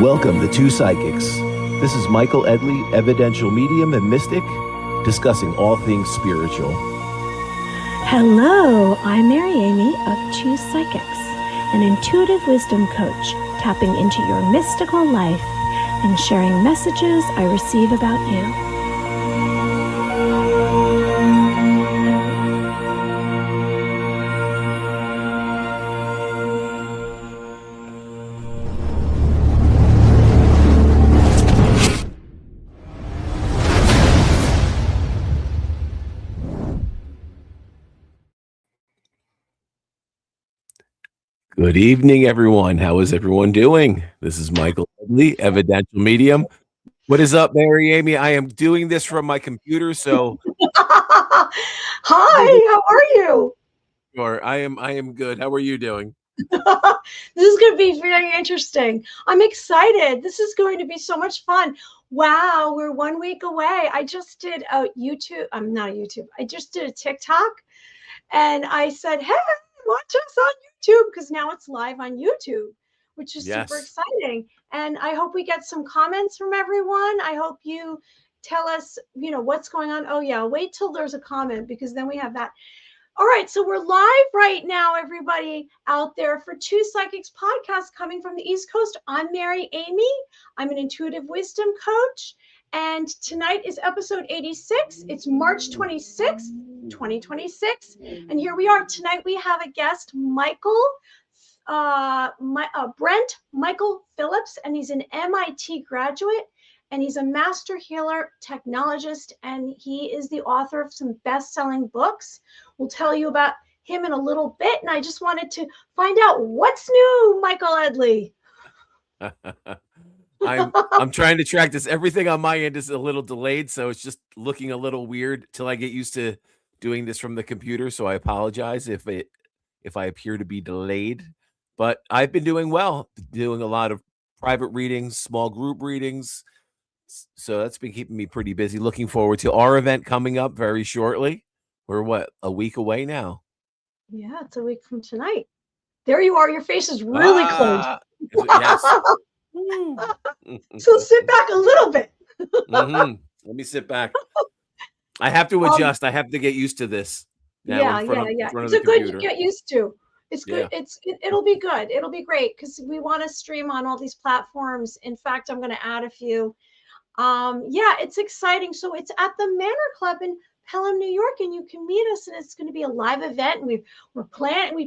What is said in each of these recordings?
Welcome to Two Psychics. This is Michael Edley, Evidential medium and mystic, discussing all things spiritual. Hello, I'm Mary Amy of Two Psychics, an intuitive wisdom coach, tapping into your mystical life and sharing messages I receive about you. Good evening, everyone. How is everyone doing? This is Michael Edley, Evidential medium. What is up, Mary Amy? I am doing this from my computer, so Hi, how are you? sure. I am good. How are you doing? This is going to be very interesting. I'm excited. This is going to be so much fun. Wow, we're 1 week away. I just did a YouTube. I'm not a YouTube. I just did a TikTok, and I said, "Hey, watch us on YouTube," because now it's live on YouTube, which is super exciting. And I hope we get some comments from everyone. I hope you tell us, what's going on. Oh yeah, wait till there's a comment, because then we have that. All right, so we're live right now, everybody out there, for Two Psychics podcast coming from the East Coast. I'm Mary Amy. I'm an intuitive wisdom coach, and tonight is episode 86. It's March 26th, 2026, and here we are. Tonight we have a guest, Brent Michael Phillips, and he's an MIT graduate. And he's a master healer, technologist, and he is the author of some best-selling books. We'll tell you about him in a little bit. And I just wanted to find out what's new, Michael Edley. I'm trying to track this. Everything on my end is a little delayed, so it's just looking a little weird till I get used to doing this from the computer. So I apologize if I appear to be delayed. But I've been doing well, doing a lot of private readings, small group readings. So that's been keeping me pretty busy. Looking forward to our event coming up very shortly. We're a week away now? Yeah, it's a week from tonight. There you are. Your face is really close. Yes. So sit back a little bit. Let me sit back. I have to adjust. I have to get used to this. Yeah. It's a good to get used to. It's good. Yeah. It'll be good. It'll be great, because we want to stream on all these platforms. In fact, I'm going to add a few. Yeah, it's exciting. So it's at the Manor Club in Pelham, New York, and you can meet us, and it's going to be a live event. And we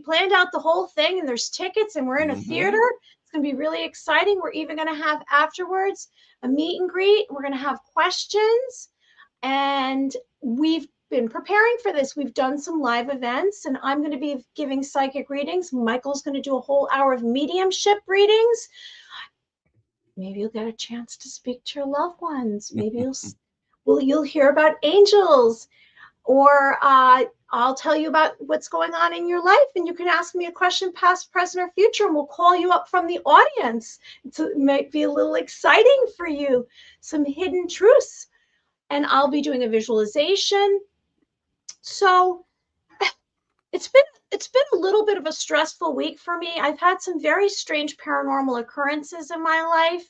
planned out the whole thing, and there's tickets, and we're in a theater. It's going to be really exciting. We're even going to have afterwards a meet and greet. We're going to have questions, and we've been preparing for this. We've done some live events, and I'm going to be giving psychic readings. Michael's going to do a whole hour of mediumship readings. Maybe you'll get a chance to speak to your loved ones. Maybe you'll hear about angels, or I'll tell you about what's going on in your life, and you can ask me a question, past, present, or future, and we'll call you up from the audience. It might be a little exciting for you, some hidden truths, and I'll be doing a visualization. So it's been a little bit of a stressful week for me. I've had some very strange paranormal occurrences in my life,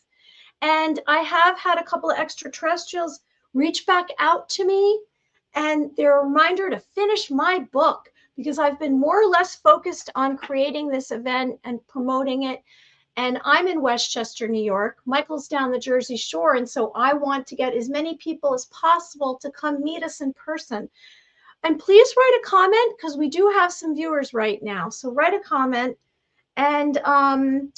and I have had a couple of extraterrestrials reach back out to me, and they're a reminder to finish my book, because I've been more or less focused on creating this event and promoting it. And I'm in Westchester, New York. Michael's down the Jersey Shore, and so I want to get as many people as possible to come meet us in person. And please write a comment, because we do have some viewers right now. So write a comment, and tell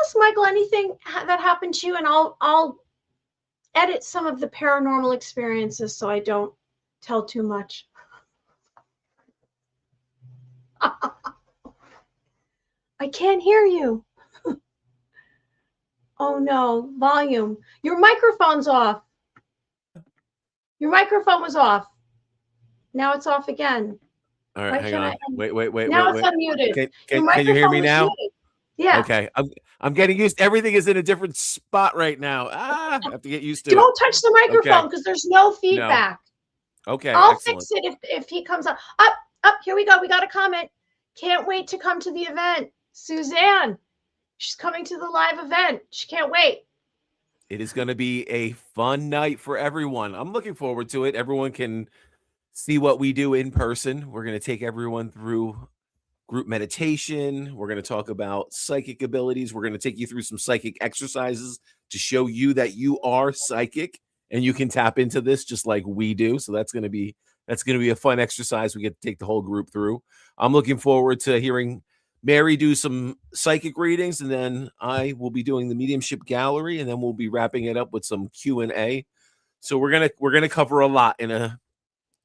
us, Michael, anything that happened to you, and I'll edit some of the paranormal experiences so I don't tell too much. I can't hear you. Oh no, volume. Your microphone's off. Your microphone was off. Now it's off again. All right, hang on. Wait. Now it's unmuted. Can you hear me now? Muted. Yeah. Okay. I'm getting used. Everything is in a different spot right now. I have to get used to it. Don't touch the microphone, because there's no feedback. No. Okay. I'll fix it if he comes up. Up. Here we go. We got a comment. Can't wait to come to the event. Suzanne. She's coming to the live event. She can't wait. It is going to be a fun night for everyone. I'm looking forward to it. Everyone can see what we do in person. We're going to take everyone through group meditation. We're going to talk about psychic abilities. We're going to take you through some psychic exercises to show you that you are psychic and you can tap into this just like we do. So that's going to be a fun exercise we get to take the whole group through. I'm looking forward to hearing Mary do some psychic readings, and then I will be doing the mediumship gallery, and then we'll be wrapping it up with some Q&A. So we're going to cover a lot in a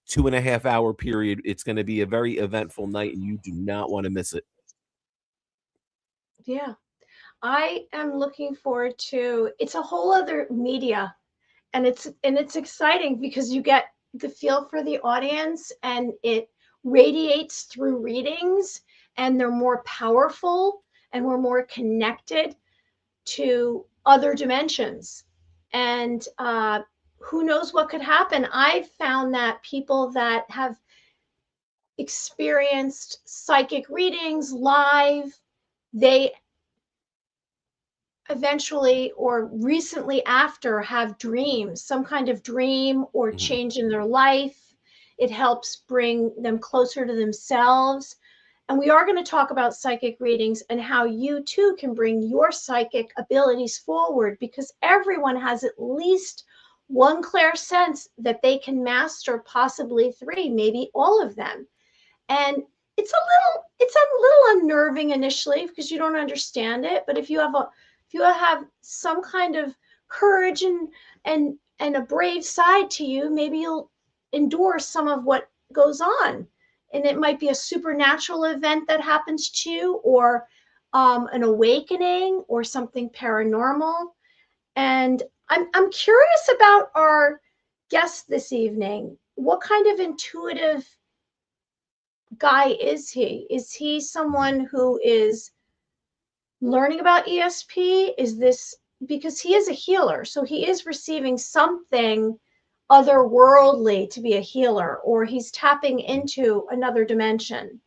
2.5-hour period. It's going to be a very eventful night, and you do not want to miss it. Yeah. I am looking forward to, it's a whole other media, and it's exciting because you get the feel for the audience and it radiates through readings, and they're more powerful and we're more connected to other dimensions. And who knows what could happen. I've found that people that have experienced psychic readings live, they eventually or recently after have dreams, some kind of dream or change in their life. It helps bring them closer to themselves. And we are going to talk about psychic readings and how you too can bring your psychic abilities forward, because everyone has at least one clear sense that they can master, possibly three, maybe all of them. And it's a little unnerving initially because you don't understand it. But if you have some kind of courage and a brave side to you, maybe you'll endure some of what goes on. And it might be a supernatural event that happens to you, or an awakening, or something paranormal. And I'm curious about our guest this evening. What kind of intuitive guy is he? Is he someone who is learning about ESP? Is this because he is a healer, so he is receiving something otherworldly to be a healer, or he's tapping into another dimension?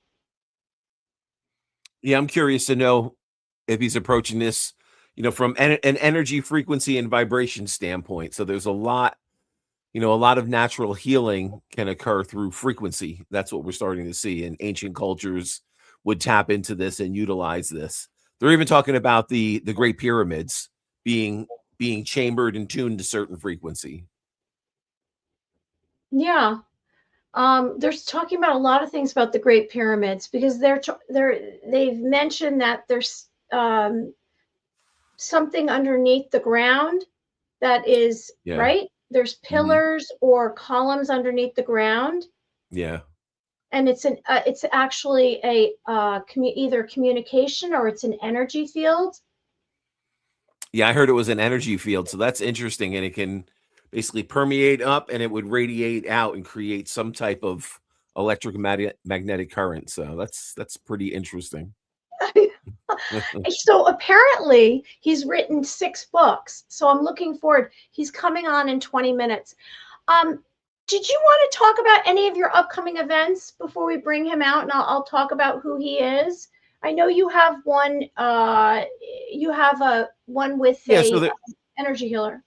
Yeah, I'm curious to know if he's approaching this, from an energy, frequency, and vibration standpoint. So there's a lot of natural healing can occur through frequency. That's what we're starting to see. And ancient cultures would tap into this and utilize this. They're even talking about the Great Pyramids being chambered and tuned to certain frequency. Yeah. There's talking about a lot of things about the Great Pyramids, because they've mentioned that there's something underneath the ground that is right. There's pillars or columns underneath the ground. Yeah. And it's actually a either communication or it's an energy field. Yeah, I heard it was an energy field, so that's interesting, and it can basically permeate up, and it would radiate out and create some type of magnetic current. So that's pretty interesting. So apparently he's written 6 books. So I'm looking forward. He's coming on in 20 minutes. Did you want to talk about any of your upcoming events before we bring him out, and I'll talk about who he is? I know you have one. You have a one with energy healer.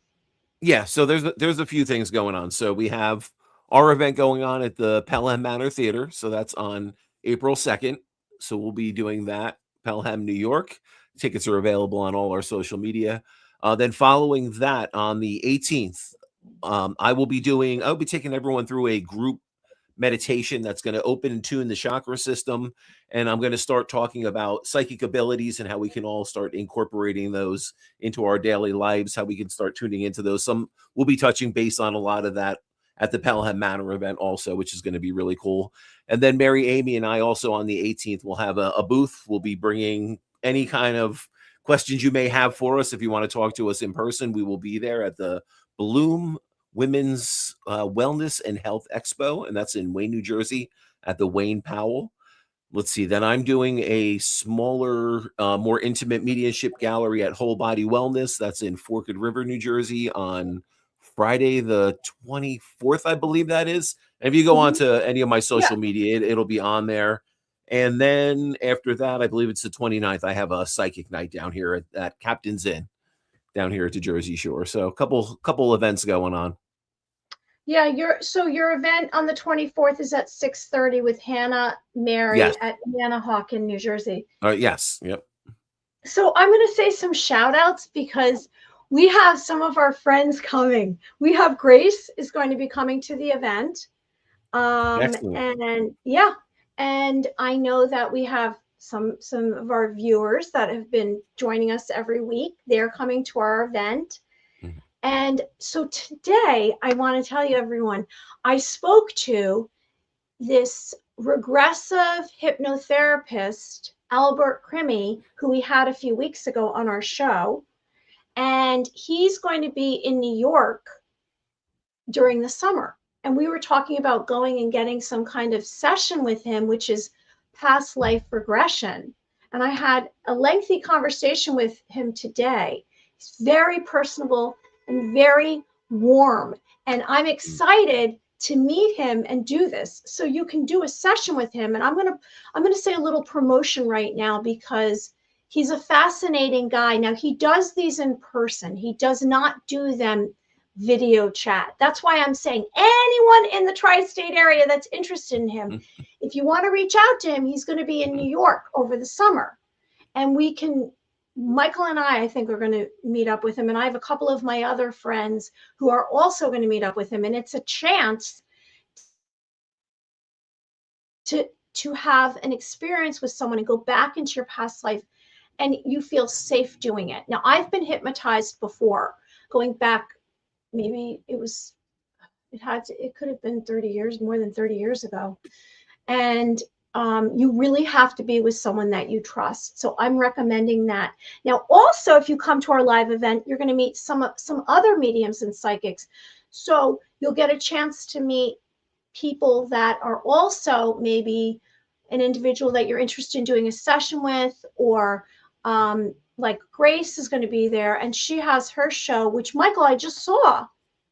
Yeah, so there's a few things going on. So we have our event going on at the Pelham Manor Theater. So that's on April 2nd. So we'll be doing that, Pelham, New York. Tickets are available on all our social media. Then following that, on the 18th, I'll be taking everyone through a group meditation that's going to open and tune the chakra system. And I'm going to start talking about psychic abilities and how we can all start incorporating those into our daily lives, how we can start tuning into those. We'll be touching base on a lot of that at the Pelham Manor event also, which is going to be really cool. And then Mary, Amy, and I also on the 18th will have a booth. We'll be bringing any kind of questions you may have for us. If you want to talk to us in person, we will be there at the Bloom Women's Wellness and Health Expo, and that's in Wayne, New Jersey at the Wayne Powell. Let's see. Then I'm doing a smaller, more intimate mediumship gallery at Whole Body Wellness. That's in Forked River, New Jersey on Friday the 24th, I believe that is. And if you go on to any of my social media, it'll be on there. And then after that, I believe it's the 29th, I have a psychic night down here at Captain's Inn down here at the Jersey Shore. So a couple events going on. Yeah, your event on the 24th is at 6:30 with Hannah Mary Yes. at Manahawk in New Jersey. Yes. Yep. So I'm going to say some shout outs because we have some of our friends coming. We have Grace is going to be coming to the event. Excellent. And I know that we have some of our viewers that have been joining us every week. They're coming to our event. Mm-hmm. And so today I want to tell you, everyone, I spoke to this regressive hypnotherapist, Albert Crimmy, who we had a few weeks ago on our show. And he's going to be in New York during the summer. And we were talking about going and getting some kind of session with him, which is past life regression. And I had a lengthy conversation with him today. He's very personable and very warm. And I'm excited to meet him and do this. So you can do a session with him. And I'm going to say a little promotion right now because he's a fascinating guy. Now, he does these in person. He does not do them video chat. That's why I'm saying anyone in the tri-state area that's interested in him, if you want to reach out to him, he's going to be in New York over the summer. And Michael and I think, are going to meet up with him. And I have a couple of my other friends who are also going to meet up with him. And it's a chance to have an experience with someone and go back into your past life, and you feel safe doing it. Now, I've been hypnotized before, going back, maybe it could have been 30 years, more than 30 years ago. And you really have to be with someone that you trust. So I'm recommending that. Now, also, if you come to our live event, you're going to meet some other mediums and psychics. So you'll get a chance to meet people that are also maybe an individual that you're interested in doing a session with, or like Grace is going to be there, and she has her show, which, Michael, I just saw.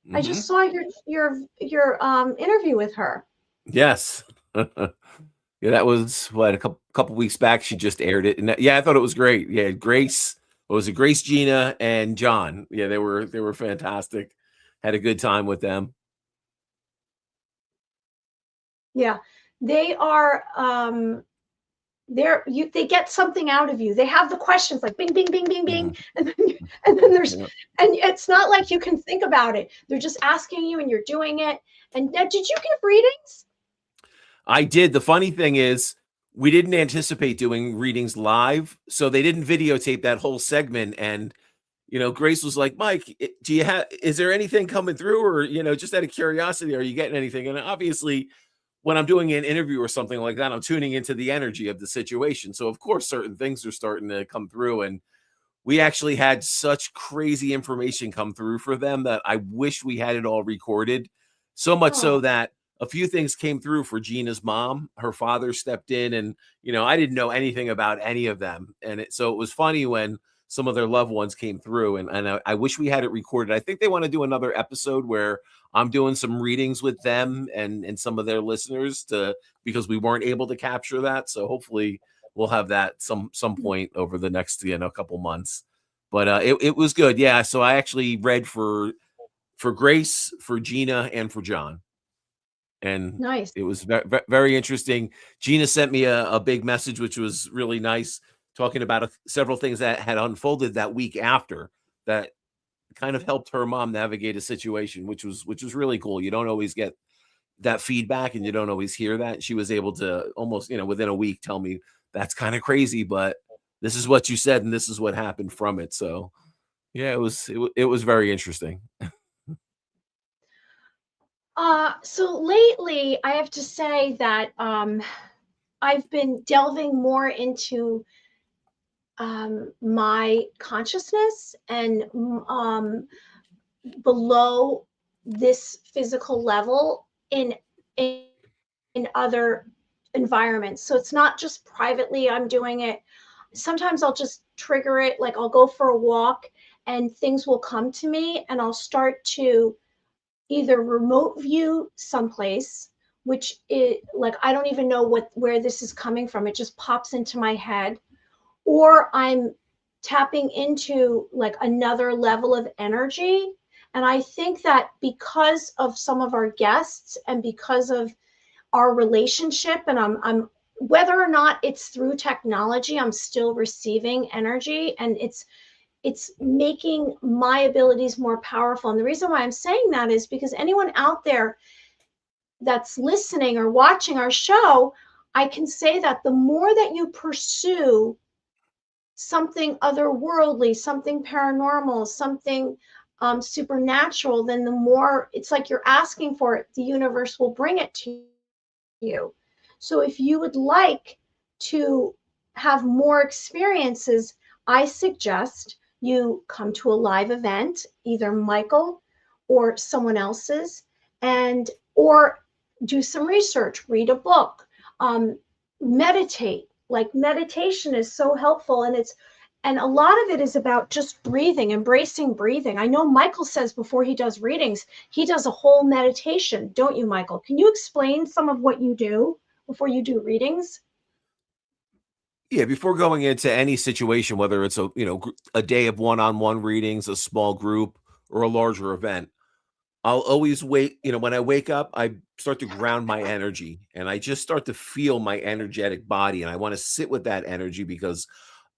Mm-hmm. I just saw your interview with her. Yes. Yeah, that was a couple weeks back. She just aired it, and I thought it was great. Yeah, Grace. What was it? Grace, Gina, and John. Yeah, they were fantastic. Had a good time with them. Yeah, they are. They get something out of you. They have the questions like bing, bing, bing, bing, bing, and then there's, and it's not like you can think about it. They're just asking you, and you're doing it. And now, did you give readings? I did. The funny thing is, we didn't anticipate doing readings live, so they didn't videotape that whole segment. And Grace was like, "Mike, is there anything coming through, or just out of curiosity, are you getting anything?" And obviously, when I'm doing an interview or something like that, I'm tuning into the energy of the situation. So of course, certain things are starting to come through, and we actually had such crazy information come through for them that I wish we had it all recorded. So much so that a few things came through for Gina's mom. Her father stepped in, and I didn't know anything about any of them. And so it was funny when some of their loved ones came through, and I wish we had it recorded. I think they want to do another episode where I'm doing some readings with them and some of their listeners, because we weren't able to capture that. So hopefully we'll have that some point over the next couple months. But it was good. Yeah. So I actually read for Grace, for Gina, and for John. And nice. It was very interesting. Gina sent me a big message, which was really nice, talking about several things that had unfolded that week after that kind of helped her mom navigate a situation, which was really cool. You don't always get that feedback, and you don't always hear that. She was able to almost, within a week, tell me that's kind of crazy, but this is what you said, and this is what happened from it. So yeah, it was very interesting. So lately, I have to say that I've been delving more into my consciousness and below this physical level in other environments. So it's not just privately I'm doing it. Sometimes I'll just trigger it, like I'll go for a walk and things will come to me, and I'll start to either remote view someplace, which it like I don't even know where this is coming from. It just pops into my head, or I'm tapping into like another level of energy. And I think that because of some of our guests and because of our relationship, and I'm whether or not it's through technology, I'm still receiving energy, and it's making my abilities more powerful. And the reason why I'm saying that is because anyone out there that's listening or watching our show, I can say that the more that you pursue something otherworldly, something paranormal, something supernatural, then the more it's like you're asking for it, the universe will bring it to you. So if you would like to have more experiences, I suggest you come to a live event, either Michael or someone else's, and or do some research, read a book, meditate. Like meditation is so helpful, and a lot of it is about just breathing, embracing breathing. I know Michael says before he does readings, he does a whole meditation, don't you, Michael? Can you explain some of what you do before you do readings? Yeah, before going into any situation, whether it's a day of one-on-one readings, a small group, or a larger event, I'll always wait. When I wake up, I start to ground my energy, and I just start to feel my energetic body, and I want to sit with that energy because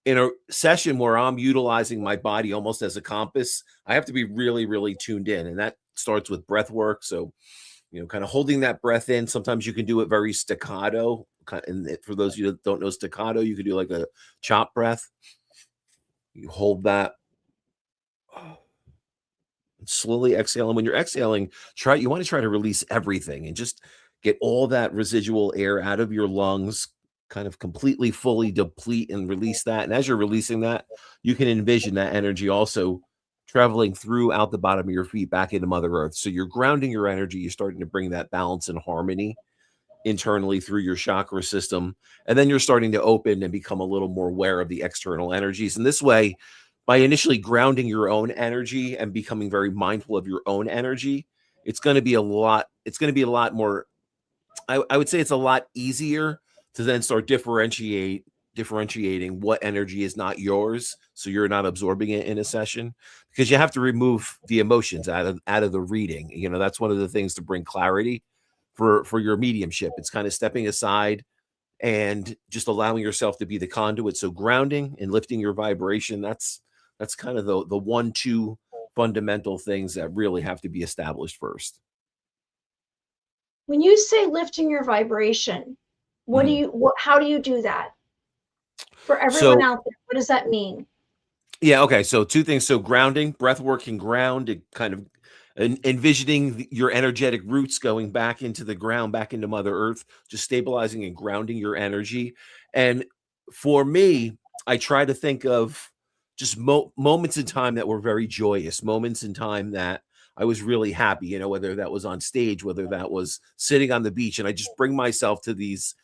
in a session where I'm utilizing my body almost as a compass, I have to be really, really tuned in, and that starts with breath work. So, kind of holding that breath in. Sometimes you can do it very staccato. And for those of you that don't know staccato, you can do like a chop breath. You hold that, slowly exhale. And when you're exhaling, you want to try to release everything and just get all that residual air out of your lungs, kind of completely, fully deplete and release that. And as you're releasing that, you can envision that energy also traveling throughout the bottom of your feet back into Mother Earth. So you're grounding your energy. You're starting to bring that balance and harmony internally through your chakra system. And then you're starting to open and become a little more aware of the external energies. And this way, by initially grounding your own energy and becoming very mindful of your own energy, it's going to be a lot more, I would say it's a lot easier to then start differentiating what energy is not yours, so you're not absorbing it in a session, because you have to remove the emotions out of the reading. That's one of the things to bring clarity for your mediumship. It's kind of stepping aside and just allowing yourself to be the conduit. So grounding and lifting your vibration, that's kind of the 1-2 fundamental things that really have to be established first. When you say lifting your vibration, how do you do that? For everyone out there, what does that mean? Yeah, okay. So 2 things. So grounding, breath work and ground, it kind of envisioning your energetic roots going back into the ground, back into Mother Earth, just stabilizing and grounding your energy. And for me, I try to think of just moments in time that were very joyous, moments in time that I was really happy, whether that was on stage, whether that was sitting on the beach. And I just bring myself to these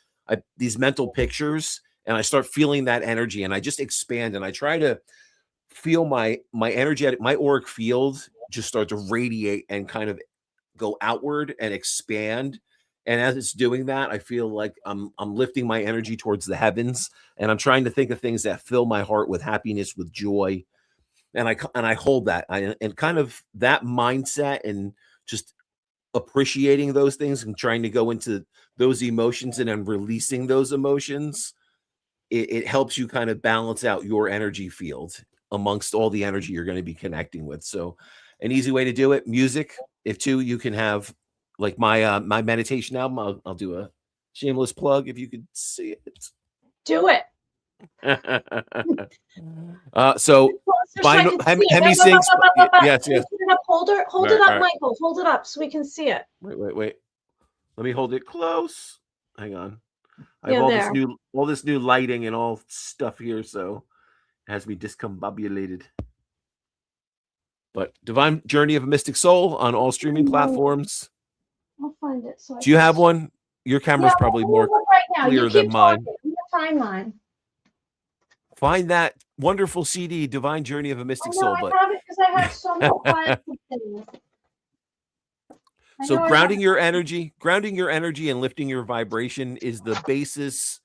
mental pictures, and I start feeling that energy, and I just expand, and I try to feel my energetic, my auric field just start to radiate and kind of go outward and expand. And as it's doing that, I feel like I'm lifting my energy towards the heavens, and I'm trying to think of things that fill my heart with happiness, with joy. And I hold that, and kind of that mindset, and just appreciating those things and trying to go into those emotions and then releasing those emotions. It helps you kind of balance out your energy field amongst all the energy you're going to be connecting with. So an easy way to do it, music. If you can have like my meditation album. I'll do a shameless plug if you could see it. Do it. So Hemi sings. Yes. Hold it up, Michael. Hold it up so we can see it. Wait. Let me hold it close. Hang on. I have all this new lighting and all stuff here, so it has me discombobulated. But Divine Journey of a Mystic Soul on all streaming platforms. I'll find it. Do you have one? Your camera's probably more clear than mine. I'm gonna find mine. Find that wonderful CD, Divine Journey of a Mystic Soul. I have it because I have so many files of things. So grounding your energy and lifting your vibration is the basis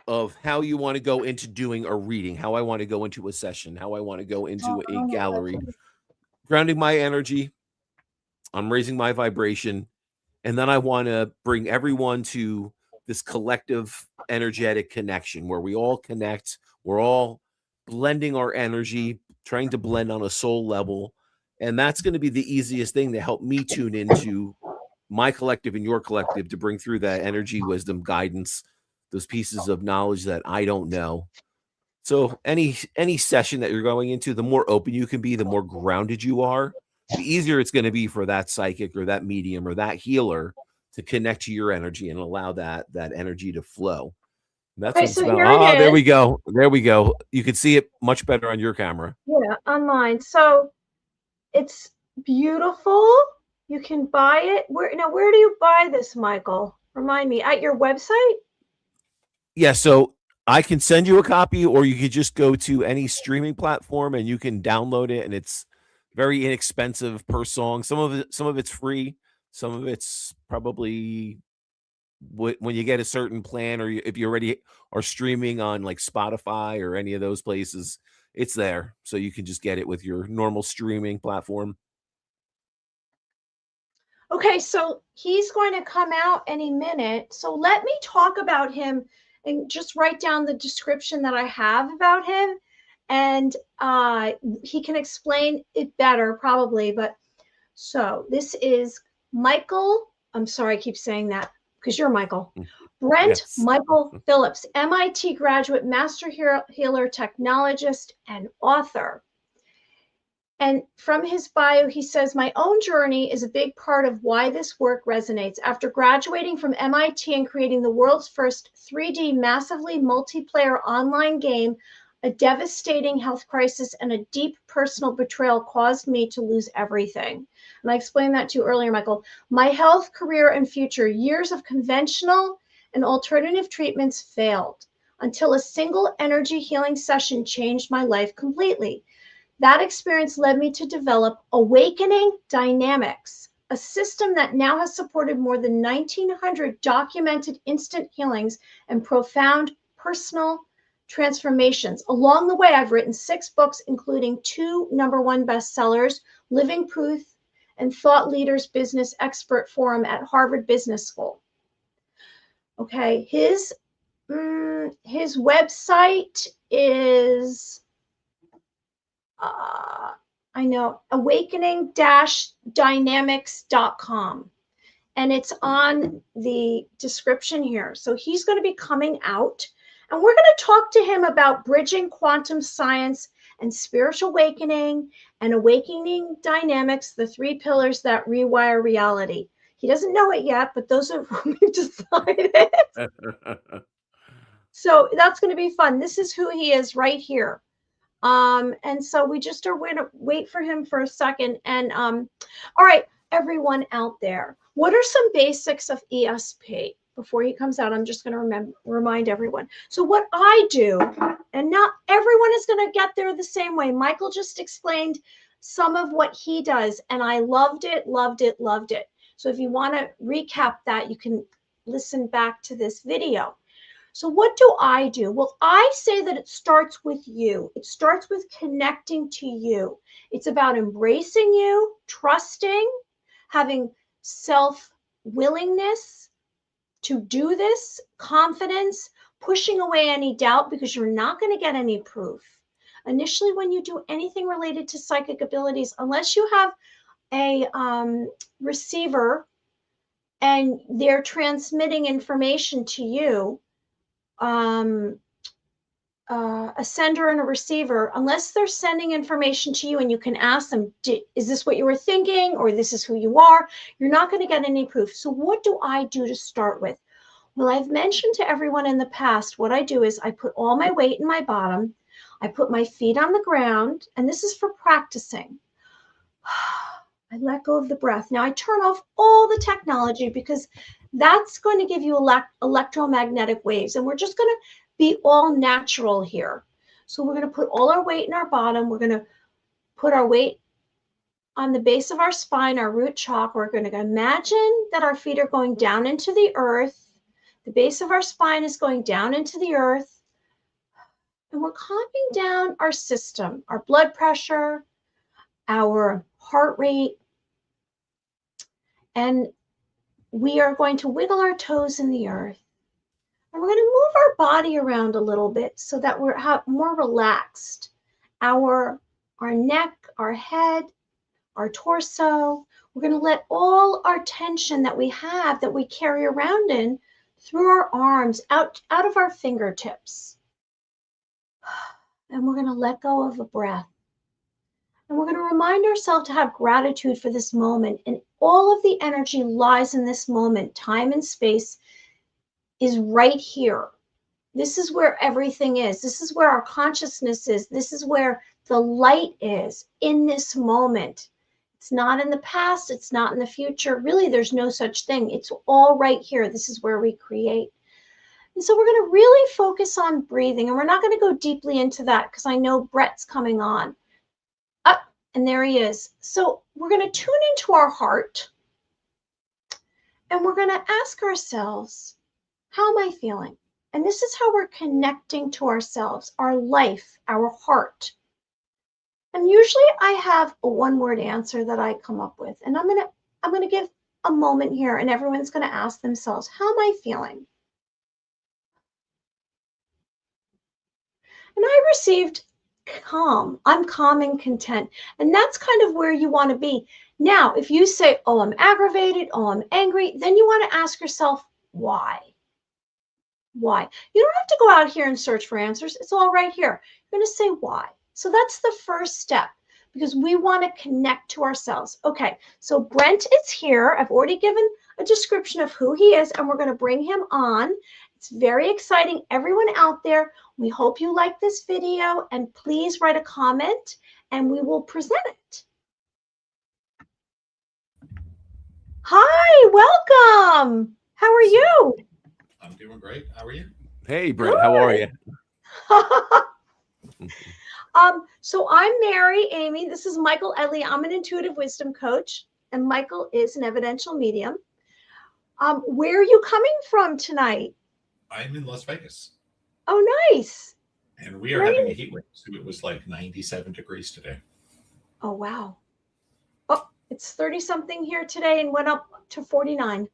of how you want to go into doing a reading, how I want to go into a session, how I want to go into a gallery. Grounding my energy, I'm raising my vibration, and then I want to bring everyone to this collective energetic connection where we all connect, we're all blending our energy, trying to blend on a soul level, and that's going to be the easiest thing to help me tune into my collective and your collective to bring through that energy, wisdom, guidance, those pieces of knowledge that I don't know. So any session that you're going into, the more open you can be, the more grounded you are, the easier it's going to be for that psychic or that medium or that healer to connect to your energy and allow that energy to flow. And that's what it's about. There we go. There we go. You can see it much better on your camera. Yeah, on mine. So it's beautiful. You can buy it. Where do you buy this, Michael? Remind me. At your website? Yeah, so I can send you a copy, or you could just go to any streaming platform and you can download it, and it's very inexpensive per song. Some of it's free, some of it's probably when you get a certain plan, or if you already are streaming on like Spotify or any of those places, it's there. So you can just get it with your normal streaming platform. Okay, so he's going to come out any minute. So let me talk about him and just write down the description that I have about him. And he can explain it better probably. But so this is Michael. I'm sorry, I keep saying that because you're Michael. Brent yes. Michael Phillips, MIT graduate, master healer, technologist, and author. And from his bio, he says, my own journey is a big part of why this work resonates. After graduating from MIT and creating the world's first 3D massively multiplayer online game, a devastating health crisis and a deep personal betrayal caused me to lose everything. And I explained that to you earlier, Michael. My health, career, and future, years of conventional and alternative treatments failed until a single energy healing session changed my life completely. That experience led me to develop Awakening Dynamics, a system that now has supported more than 1,900 documented instant healings and profound personal transformations. Along the way, I've written 6 books, including 2 #1 bestsellers, Living Proof and Thought Leaders Business Expert Forum at Harvard Business School. Okay, his website is... I know, awakening-dynamics.com. And it's on the description here. So he's going to be coming out, and we're going to talk to him about bridging quantum science and spiritual awakening and awakening dynamics, the 3 pillars that rewire reality. He doesn't know it yet, but those are what we've decided. So that's going to be fun. This is who he is right here. And so we just are going to wait for him for a second. And all right, everyone out there, what are some basics of ESP? Before he comes out, I'm just going to remind everyone. So what I do, and not everyone is going to get there the same way. Michael just explained some of what he does, and I loved it, loved it, loved it. So if you want to recap that, you can listen back to this video. So what do I do? Well, I say that it starts with you. It starts with connecting to you. It's about embracing you, trusting, having self-willingness to do this, confidence, pushing away any doubt because you're not going to get any proof. Initially, when you do anything related to psychic abilities, unless you have a receiver and they're transmitting information to you, a sender and a receiver, unless they're sending information to you and you can ask them, is this what you were thinking, or this is who you are, you're not going to get any proof. So what do I do to start with? Well, I've mentioned to everyone in the past, what I do is I put all my weight in my bottom, I put my feet on the ground, and this is for practicing. I let go of the breath. Now I turn off all the technology because that's going to give you electromagnetic waves. And we're just going to be all natural here. So we're going to put all our weight in our bottom. We're going to put our weight on the base of our spine, our root chakra. We're going to imagine that our feet are going down into the earth. The base of our spine is going down into the earth. And we're calming down our system, our blood pressure, our heart rate. And we are going to wiggle our toes in the earth. And we're going to move our body around a little bit so that we're more relaxed. Our neck, our head, our torso. We're going to let all our tension that we have, that we carry around in through our arms, out of our fingertips. And we're going to let go of a breath. And we're going to remind ourselves to have gratitude for this moment. And all of the energy lies in this moment. Time and space is right here. This is where everything is. This is where our consciousness is. This is where the light is in this moment. It's not in the past. It's not in the future. Really, there's no such thing. It's all right here. This is where we create. And so we're going to really focus on breathing. And we're not going to go deeply into that because I know Brent's coming on. Up, and there he is. So we're going to tune into our heart. And we're going to ask ourselves, how am I feeling? And this is how we're connecting to ourselves, our life, our heart. And usually I have a one-word answer that I come up with. And I'm going to give a moment here, and everyone's going to ask themselves, how am I feeling? And I received calm. I'm calm and content. And that's kind of where you want to be. Now, if you say, oh, I'm aggravated, oh, I'm angry, then you want to ask yourself, why? Why? You don't have to go out here and search for answers. It's all right here. You're going to say why. So that's the first step, because we want to connect to ourselves. Okay, so Brent is here. I've already given a description of who he is, and we're going to bring him on. It's very exciting. Everyone out there, we hope you like this video, and please write a comment, and we will present it. Hi, welcome. How are you? I'm doing great. How are you? Hey, Brent. How are you? So I'm Mary Amy. This is Michael Edley. I'm an intuitive wisdom coach, and Michael is an evidential medium. Where are you coming from tonight? I'm in Las Vegas. Oh, nice. And we are having a heat wave. So it was like 97 degrees today. Oh, wow. Oh, it's 30 something here today and went up to 49.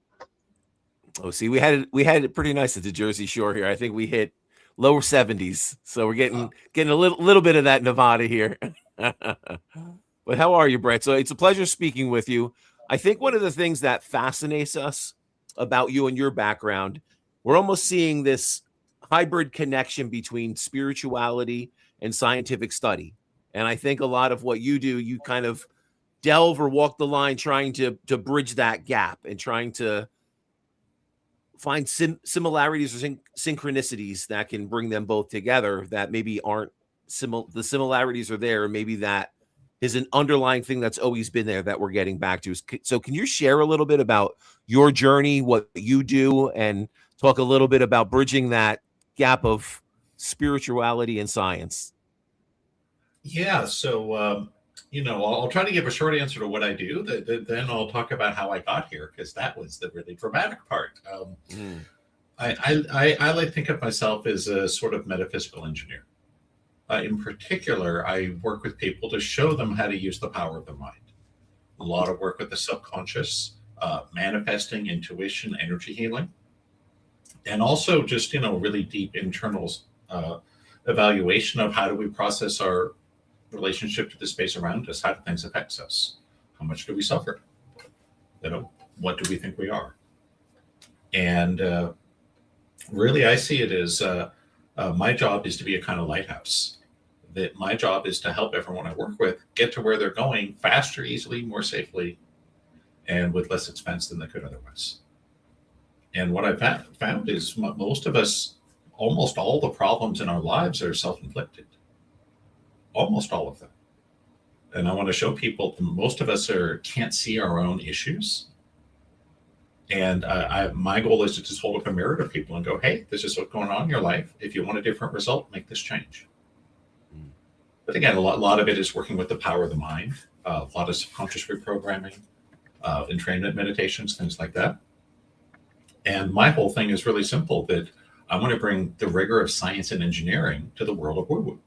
Oh, see, we had it pretty nice at the Jersey Shore here. I think we hit lower 70s, so we're getting a little bit of that Nevada here. But how are you, Brent? So it's a pleasure speaking with you. I think one of the things that fascinates us about you and your background, we're almost seeing this hybrid connection between spirituality and scientific study. And I think a lot of what you do, you kind of delve or walk the line trying to bridge that gap and trying to find similarities or synchronicities that can bring them both together that maybe aren't the similarities are there. Maybe that is an underlying thing that's always been there that we're getting back to. So can you share a little bit about your journey, what you do, and talk a little bit about bridging that gap of spirituality and science? Yeah. So, I'll try to give a short answer to what I do. Then I'll talk about how I got here, because that was the really dramatic part. I like to think of myself as a sort of metaphysical engineer. In particular, I work with people to show them how to use the power of the mind. A lot of work with the subconscious, manifesting, intuition, energy healing, and also just, really deep internal evaluation of how do we process our relationship to the space around us. How do things affect us? How much do we suffer? What do we think we are? And really, I see it as my job is to be a kind of lighthouse. That my job is to help everyone I work with get to where they're going faster, easily, more safely, and with less expense than they could otherwise. And what I've found is most of us, almost all the problems in our lives are self-inflicted. Almost all of them. And I want to show people that most of us can't see our own issues. And my goal is to just hold up a mirror to people and go, hey, this is what's going on in your life. If you want a different result, make this change. But again, a lot of it is working with the power of the mind, a lot of subconscious reprogramming, entrainment meditations, things like that. And my whole thing is really simple, that I want to bring the rigor of science and engineering to the world of woo-woo,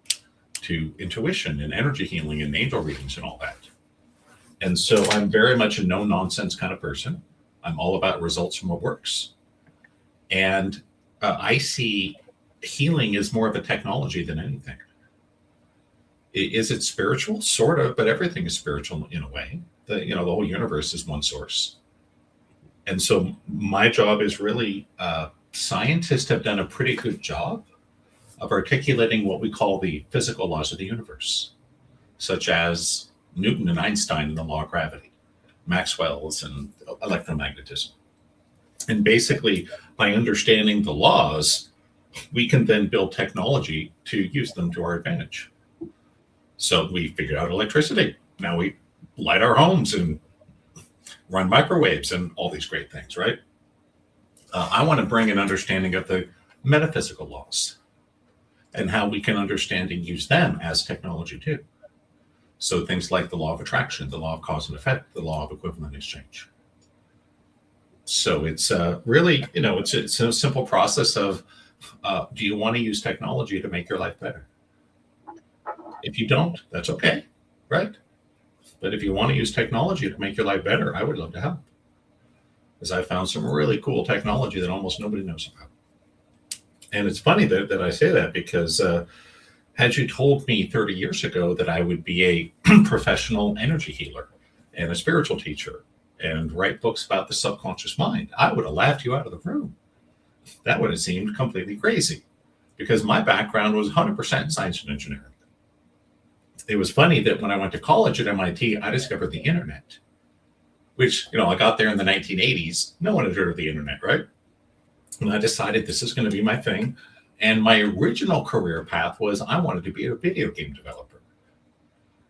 to intuition and energy healing and angel readings and all that. And so I'm very much a no-nonsense kind of person. I'm all about results from what works. And I see healing as more of a technology than anything. Is it spiritual? Sort of, but everything is spiritual in a way. The whole universe is one source. And so my job is really, scientists have done a pretty good job of articulating what we call the physical laws of the universe, such as Newton and Einstein and the law of gravity, Maxwell's and electromagnetism. And basically, by understanding the laws, we can then build technology to use them to our advantage. So we figured out electricity. Now we light our homes and run microwaves and all these great things, right? I want to bring an understanding of the metaphysical laws and how we can understand and use them as technology too. So things like the law of attraction, the law of cause and effect, the law of equivalent exchange. So it's really, it's a simple process of, do you want to use technology to make your life better? If you don't, that's okay, right? But if you want to use technology to make your life better, I would love to help. Because I found some really cool technology that almost nobody knows about. And it's funny that I say that, because had you told me 30 years ago that I would be a professional energy healer and a spiritual teacher and write books about the subconscious mind, I would have laughed you out of the room. That would have seemed completely crazy, because my background was 100% science and engineering. It was funny that when I went to college at MIT, I discovered the internet, which, I got there in the 1980s. No one had heard of the internet, right? And I decided this is going to be my thing. And my original career path was I wanted to be a video game developer,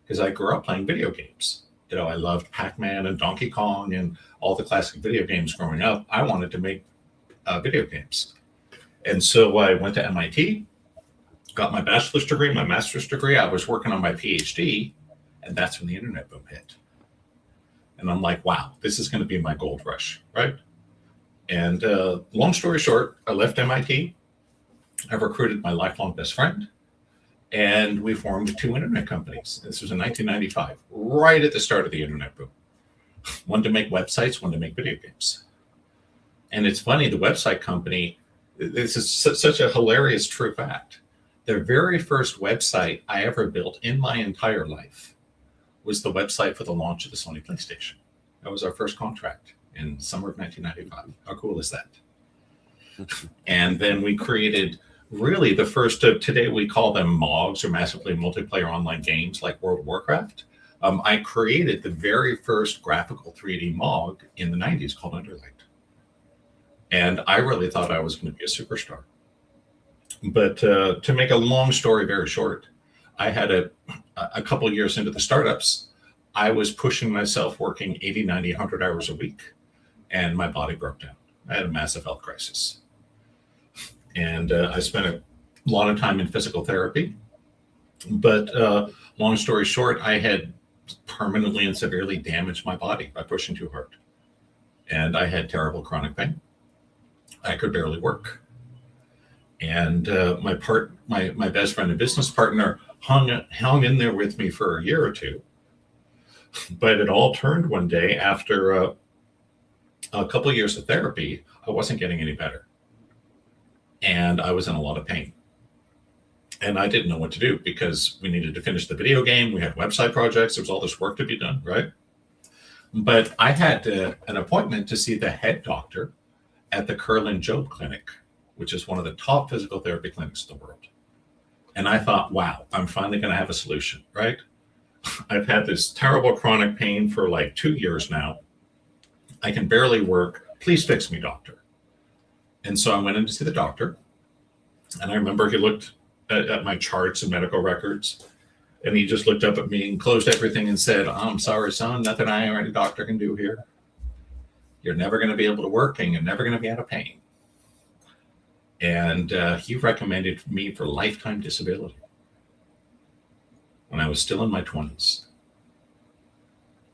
because I grew up playing video games. I loved Pac-Man and Donkey Kong and all the classic video games growing up. I wanted to make video games. And so I went to MIT, got my bachelor's degree, my master's degree. I was working on my PhD, and that's when the internet boom hit. And I'm like, wow, this is going to be my gold rush, right? And long story short, I left MIT. I recruited my lifelong best friend, and we formed 2 internet companies. This was in 1995, right at the start of the internet boom. One to make websites, one to make video games. And it's funny, the website company, this is such a hilarious true fact. The very first website I ever built in my entire life was the website for the launch of the Sony PlayStation. That was our first contract in summer of 1995. How cool is that? And then we created really the first of, today we call them MOGs, or massively multiplayer online games, like World of Warcraft. I created the very first graphical 3D MOG in the 90s called Underlight. And I really thought I was going to be a superstar. But to make a long story very short, I had a couple of years into the startups, I was pushing myself, working 80, 90, 100 hours a week, and my body broke down. I had a massive health crisis. And I spent a lot of time in physical therapy. But long story short, I had permanently and severely damaged my body by pushing too hard. And I had terrible chronic pain. I could barely work. And my best friend and business partner hung in there with me for a year or two. But it all turned one day after a couple of years of therapy. I wasn't getting any better. And I was in a lot of pain. And I didn't know what to do, because we needed to finish the video game. We had website projects. There was all this work to be done, right? But I had an appointment to see the head doctor at the Kerlin Job Clinic, which is one of the top physical therapy clinics in the world. And I thought, wow, I'm finally going to have a solution, right? I've had this terrible chronic pain for like 2 years now. I can barely work. Please fix me, doctor. And so I went in to see the doctor. And I remember he looked at my charts and medical records. And he just looked up at me and closed everything and said, I'm sorry, son, nothing I or any doctor can do here. You're never going to be able to work, and you're never going to be out of pain. And he recommended me for lifetime disability when I was still in my 20s.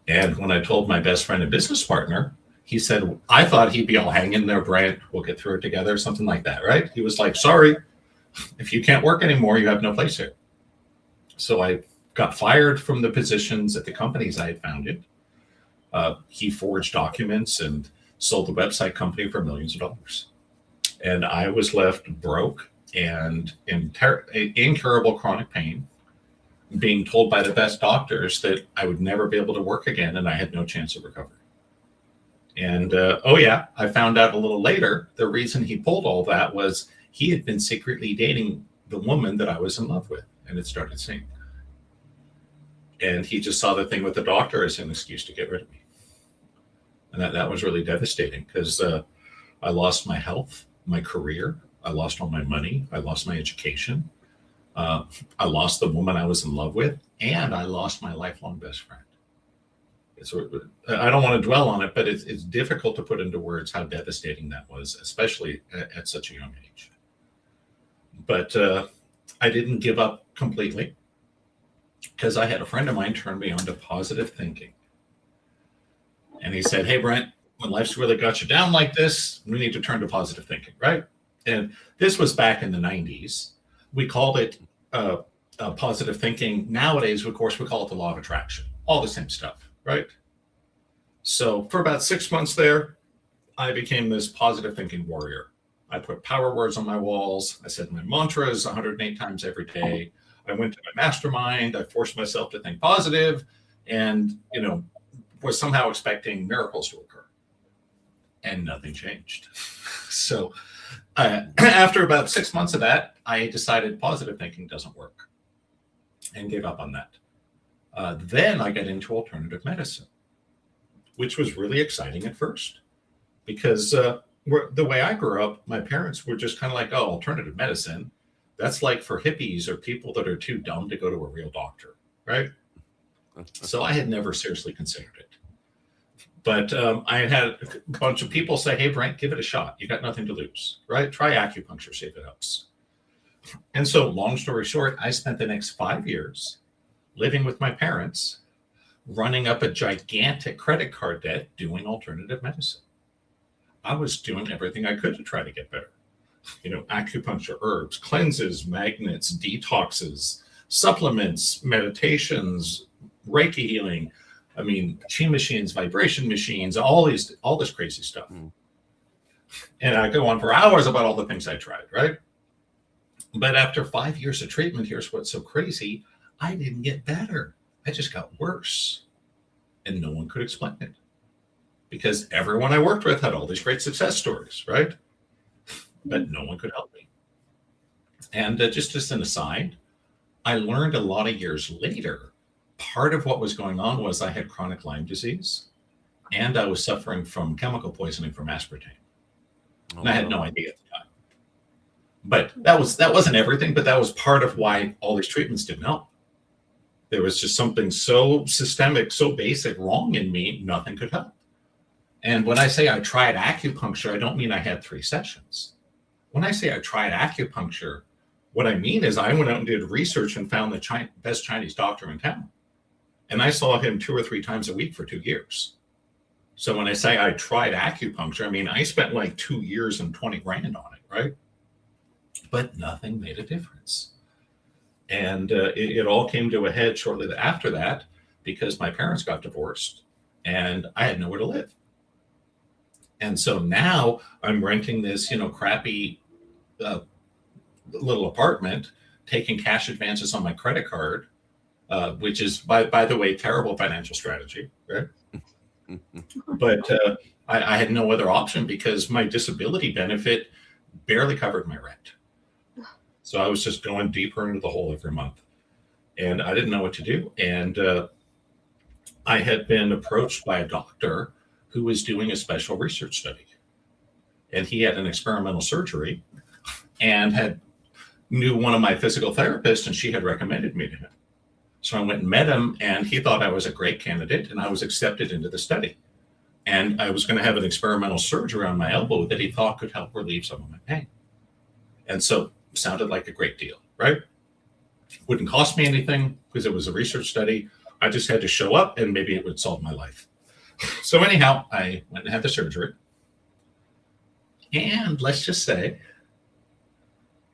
And when I told my best friend and business partner, he said, I thought he'd be all hanging there, Brent, we'll get through it together, something like that, right? He was like, sorry, if you can't work anymore, you have no place here. So I got fired from the positions at the companies I had founded. He forged documents and sold the website company for millions of dollars. And I was left broke and in incurable chronic pain, being told by the best doctors that I would never be able to work again and I had no chance of recovery. And I found out a little later, the reason he pulled all that was he had been secretly dating the woman that I was in love with and had started seeing. And he just saw the thing with the doctor as an excuse to get rid of me. And that was really devastating because I lost my health, my career, I lost all my money, I lost my education, I lost the woman I was in love with, and I lost my lifelong best friend. I don't want to dwell on it, but it's difficult to put into words how devastating that was, especially at such a young age. But I didn't give up completely because I had a friend of mine turn me on to positive thinking. And he said, hey, Brent, when life's really got you down like this, we need to turn to positive thinking, right? And this was back in the 90s. We called it positive thinking. Nowadays, of course, we call it the law of attraction, all the same stuff. Right. So for about 6 months there, I became this positive thinking warrior. I put power words on my walls. I said my mantras 108 times every day. I went to my mastermind. I forced myself to think positive and, was somehow expecting miracles to occur. And nothing changed. So after about 6 months of that, I decided positive thinking doesn't work and gave up on that. Then I got into alternative medicine, which was really exciting at first because the way I grew up, my parents were just kind of like, oh, alternative medicine, that's like for hippies or people that are too dumb to go to a real doctor, right? So I had never seriously considered it. But I had a bunch of people say, hey, Brent, give it a shot. You got nothing to lose, right? Try acupuncture, see if it helps. And so long story short, I spent the next 5 years living with my parents, running up a gigantic credit card debt, doing alternative medicine. I was doing everything I could to try to get better. Acupuncture, herbs, cleanses, magnets, detoxes, supplements, meditations, Reiki healing. Chi machines, vibration machines, all this crazy stuff. And I go on for hours about all the things I tried, right? But after 5 years of treatment, here's what's so crazy. I didn't get better. I just got worse. And no one could explain it. Because everyone I worked with had all these great success stories, right? But no one could help me. And just as an aside, I learned a lot of years later, part of what was going on was I had chronic Lyme disease and I was suffering from chemical poisoning from aspartame. And I had no idea at the time. But that wasn't everything, but that was part of why all these treatments didn't help. There was just something so systemic, so basic wrong in me, nothing could help. And when I say I tried acupuncture, I don't mean I had 3 sessions. When I say I tried acupuncture, what I mean is I went out and did research and found the best Chinese doctor in town. And I saw him 2 or 3 times a week for 2 years. So when I say I tried acupuncture, I spent like 2 years and 20 grand on it, right? But nothing made a difference. And it all came to a head shortly after that because my parents got divorced and I had nowhere to live. And so now I'm renting this, crappy little apartment, taking cash advances on my credit card, which is, by the way, terrible financial strategy, right? But I had no other option because my disability benefit barely covered my rent. So I was just going deeper into the hole every month and I didn't know what to do. And I had been approached by a doctor who was doing a special research study. And he had an experimental surgery and knew one of my physical therapists and she had recommended me to him. So I went and met him and he thought I was a great candidate and I was accepted into the study. And I was going to have an experimental surgery on my elbow that he thought could help relieve some of my pain. And so sounded like a great deal, right? Wouldn't cost me anything because it was a research study. I just had to show up and maybe it would solve my life. So anyhow, I went and had the surgery. And let's just say,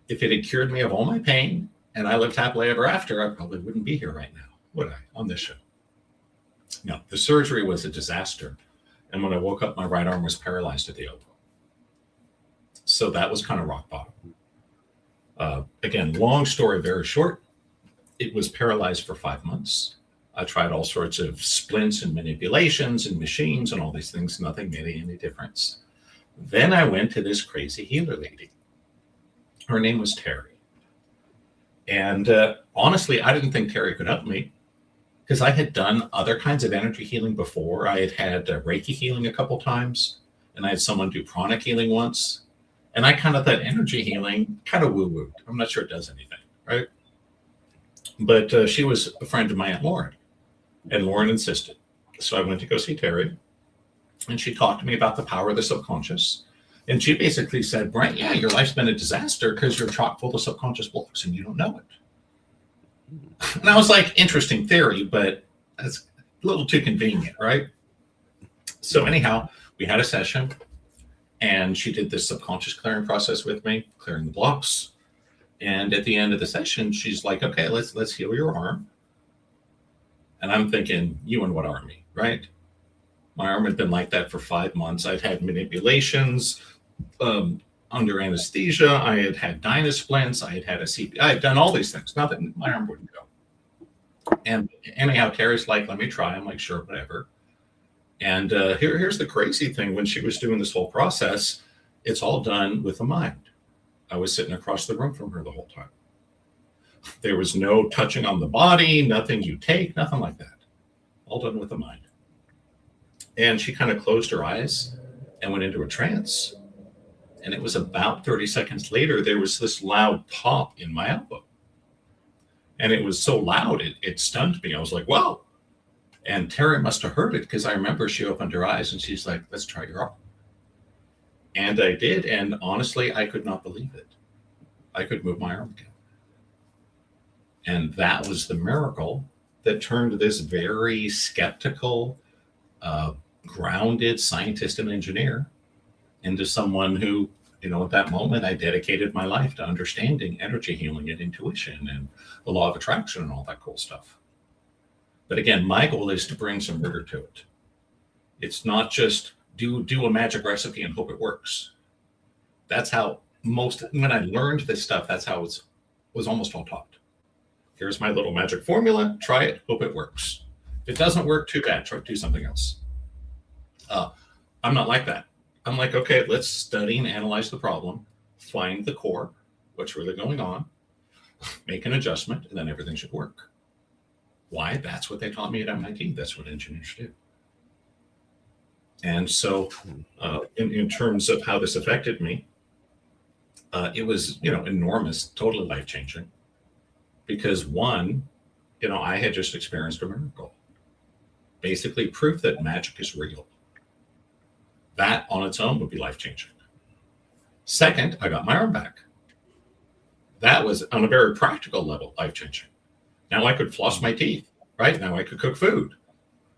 if it had cured me of all my pain and I lived happily ever after, I probably wouldn't be here right now, would I, on this show? No, the surgery was a disaster. And when I woke up, my right arm was paralyzed at the elbow. So that was kind of rock bottom. Again, long story, very short. It was paralyzed for 5 months. I tried all sorts of splints and manipulations and machines and all these things. Nothing made any difference. Then I went to this crazy healer lady. Her name was Terry. And honestly, I didn't think Terry could help me because I had done other kinds of energy healing before. I had Reiki healing a couple times, and I had someone do pranic healing once. And I kind of thought energy healing kind of woo-woo. I'm not sure it does anything, right? But she was a friend of my Aunt Lauren, and Lauren insisted. So I went to go see Terry, and she talked to me about the power of the subconscious. And she basically said, Brent, yeah, your life's been a disaster because you're chock full of subconscious blocks and you don't know it. And I was like, interesting theory, but that's a little too convenient, right? So anyhow, we had a session, and she did this subconscious clearing process with me, clearing the blocks. And at the end of the session, she's like, okay, let's heal your arm. And I'm thinking, you and what army, right? My arm had been like that for 5 months. I'd had manipulations under anesthesia. I had had dynasplints. I had had a CP. I had done all these things. Nothing, my arm wouldn't go. And anyhow, Terry's like, let me try. I'm like, sure, whatever. And here's the crazy thing. When she was doing this whole process, it's all done with the mind. I was sitting across the room from her the whole time. There was no touching on the body, nothing you take, nothing like that. All done with the mind. And she kind of closed her eyes and went into a trance. And it was about 30 seconds later, there was this loud pop in my elbow. And it was so loud, it stunned me. I was like, whoa. And Terry must have heard it because I remember she opened her eyes and she's like, let's try your arm. And I did. And honestly, I could not believe it. I could move my arm again. And that was the miracle that turned this very skeptical, grounded scientist and engineer into someone who, at that moment, I dedicated my life to understanding energy healing and intuition and the law of attraction and all that cool stuff. But again, my goal is to bring some rigor to it. It's not just do a magic recipe and hope it works. That's how when I learned this stuff, that's how it was almost all taught. Here's my little magic formula. Try it. Hope it works. If it doesn't work, too bad. Try to do something else. I'm not like that. I'm like, okay, let's study and analyze the problem, find the core, what's really going on, make an adjustment, and then everything should work. Why? That's what they taught me at MIT. That's what engineers do. And so in terms of how this affected me, it was, enormous, totally life-changing. Because one, I had just experienced a miracle. Basically proof that magic is real. That on its own would be life-changing. Second, I got my arm back. That was on a very practical level, life-changing. Now I could floss my teeth, right? Now I could cook food.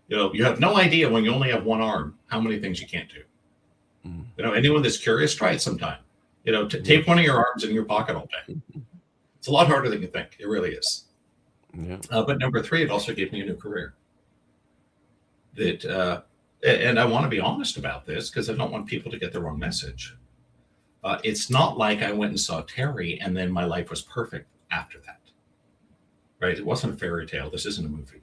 You have no idea when you only have one arm, how many things you can't do. Anyone that's curious, try it sometime. Tape one of your arms in your pocket all day. It's a lot harder than you think. It really is. Yeah. But number three, it also gave me a new career. And I want to be honest about this because I don't want people to get the wrong message. It's not like I went and saw Terry and then my life was perfect after that. Right? It wasn't a fairy tale. This isn't a movie.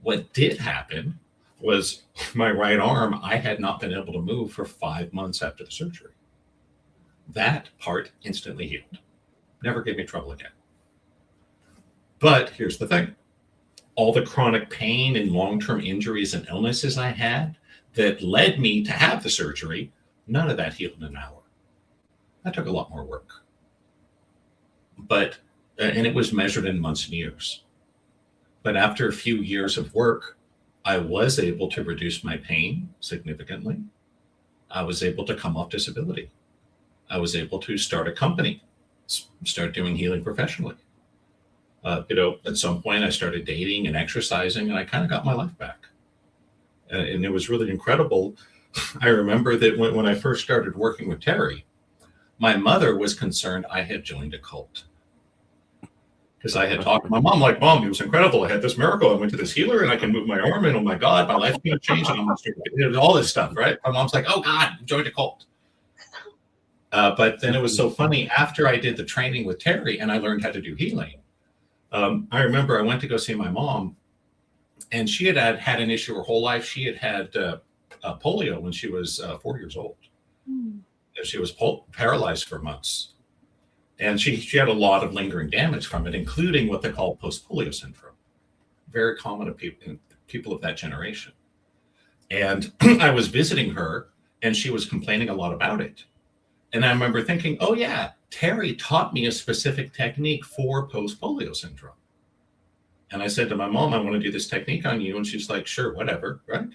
What did happen was my right arm, I had not been able to move for 5 months after the surgery. That part instantly healed. Never gave me trouble again. But here's the thing. All the chronic pain and long-term injuries and illnesses I had that led me to have the surgery, none of that healed in an hour. That took a lot more work. And it was measured in months and years. But after a few years of work, I was able to reduce my pain significantly. I was able to come off disability. I was able to start a company, start doing healing professionally. At some point I started dating and exercising, and I kind of got my life back. And it was really incredible. I remember that when I first started working with Terry, my mother was concerned I had joined a cult. Because I had talked to my mom, like, Mom, it was incredible. I had this miracle. I went to this healer and I can move my arm, and oh my God, my life's going to change. And I'm going to do all this stuff, right? My mom's like, oh God, you joined a cult. But then it was so funny. After I did the training with Terry and I learned how to do healing, I remember I went to go see my mom, and she had an issue her whole life. She had polio when she was 4 years old. And she was paralyzed for months. And she had a lot of lingering damage from it, including what they call post-polio syndrome. Very common in people of that generation. And I was visiting her, and she was complaining a lot about it. And I remember thinking, oh yeah, Terry taught me a specific technique for post-polio syndrome. And I said to my mom, I want to do this technique on you. And she's like, sure, whatever, right?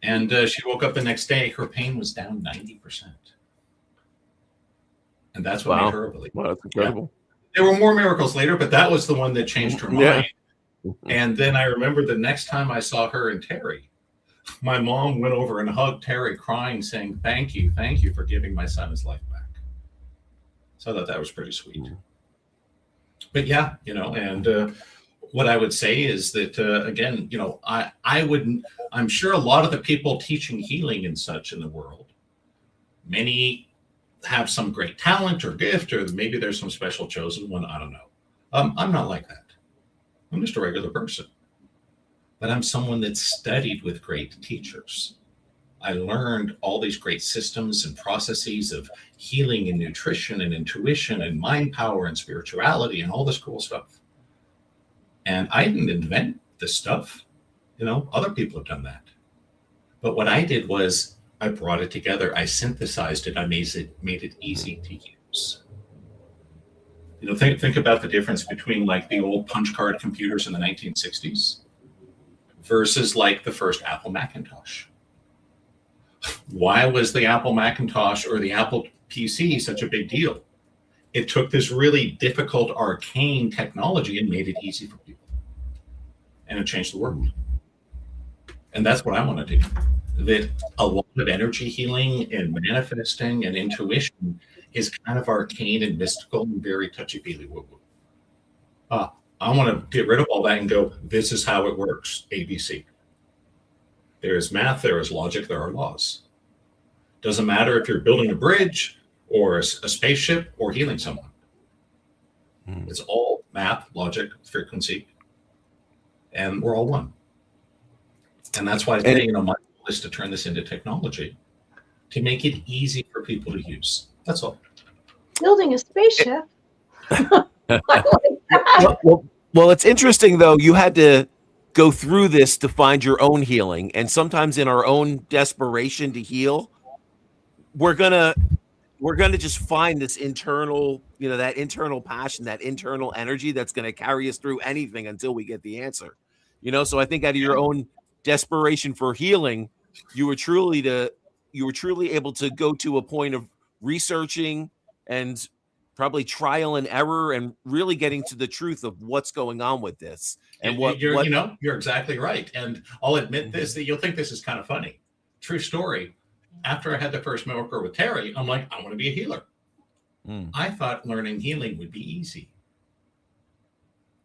And she woke up the next day, her pain was down 90%. And that's what made her a believer. Wow, that's incredible. Yeah. There were more miracles later, but that was the one that changed her mind. And then I remember the next time I saw her and Terry, my mom went over and hugged Terry, crying, saying, thank you for giving my son his life back. So I thought that was pretty sweet. But yeah, and what I would say is that, again, I'm sure a lot of the people teaching healing and such in the world, many have some great talent or gift, or maybe there's some special chosen one. I don't know. I'm not like that. I'm just a regular person. But I'm someone that studied with great teachers. I learned all these great systems and processes of healing and nutrition and intuition and mind power and spirituality and all this cool stuff. And I didn't invent this stuff. Other people have done that. But what I did was I brought it together. I synthesized it. I made it easy to use. Think about the difference between like the old punch card computers in the 1960s versus like the first Apple Macintosh. Why was the Apple Macintosh or the Apple PC such a big deal? It took this really difficult, arcane technology and made it easy for people. And it changed the world. And that's what I want to do. That a lot of energy healing and manifesting and intuition is kind of arcane and mystical and very touchy-feely woo-woo. I want to get rid of all that and go, this is how it works, ABC. There is math, there is logic, there are laws. Doesn't matter if you're building a bridge or a spaceship or healing someone. It's all math, logic, frequency, and we're all one. And that's why today, my goal is to turn this into technology to make it easy for people to use. That's all. Building a spaceship. I like that. Well, it's interesting though. You had to go through this to find your own healing, and sometimes in our own desperation to heal, we're gonna just find this internal, that internal passion, that internal energy that's gonna carry us through anything until we get the answer. So I think out of your own desperation for healing, you were truly able to go to a point of researching and probably trial and error and really getting to the truth of what's going on with this. And you're exactly right. And I'll admit this, that you'll think this is kind of funny. True story. After I had the first miracle with Terry, I'm like, I want to be a healer. I thought learning healing would be easy.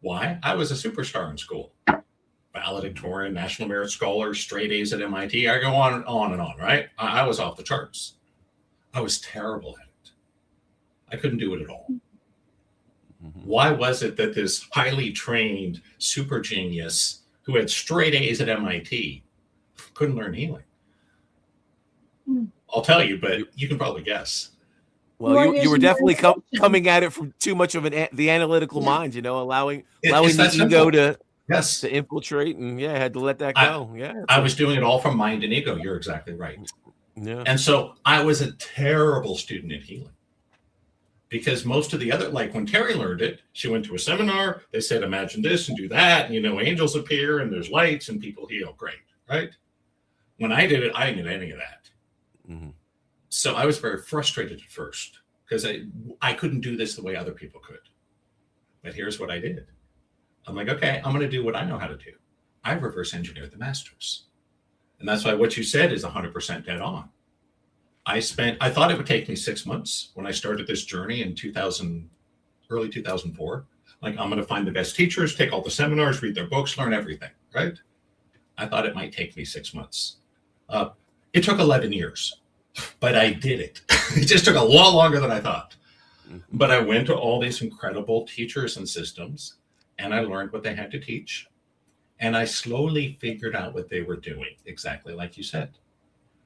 Why? I was a superstar in school. Valedictorian, National Merit Scholar, straight A's at MIT. I go on and on, right? I was off the charts. I was terrible at it. I couldn't do it at all. Why was it that this highly trained super genius who had straight A's at MIT couldn't learn healing? I'll tell you, but you can probably guess. Well, you were definitely coming at it from too much of the analytical mind, allowing the ego to infiltrate, and had to let that go. I was doing it all from mind and ego. You're exactly right. Yeah. And so I was a terrible student at healing. Because most of the other, like when Terry learned it, she went to a seminar, they said, imagine this and do that, and angels appear and there's lights and people heal. Great, right? When I did it, I didn't get any of that. So I was very frustrated at first because I couldn't do this the way other people could. But here's what I did. I'm like, okay, I'm going to do what I know how to do. I reverse engineered the masters. And that's why what you said is 100% dead on. I thought it would take me 6 months when I started this journey in early 2004. Like, I'm going to find the best teachers, take all the seminars, read their books, learn everything, right? I thought it might take me 6 months. It took 11 years, but I did it. It just took a lot longer than I thought. But I went to all these incredible teachers and systems, and I learned what they had to teach. And I slowly figured out what they were doing, exactly like you said.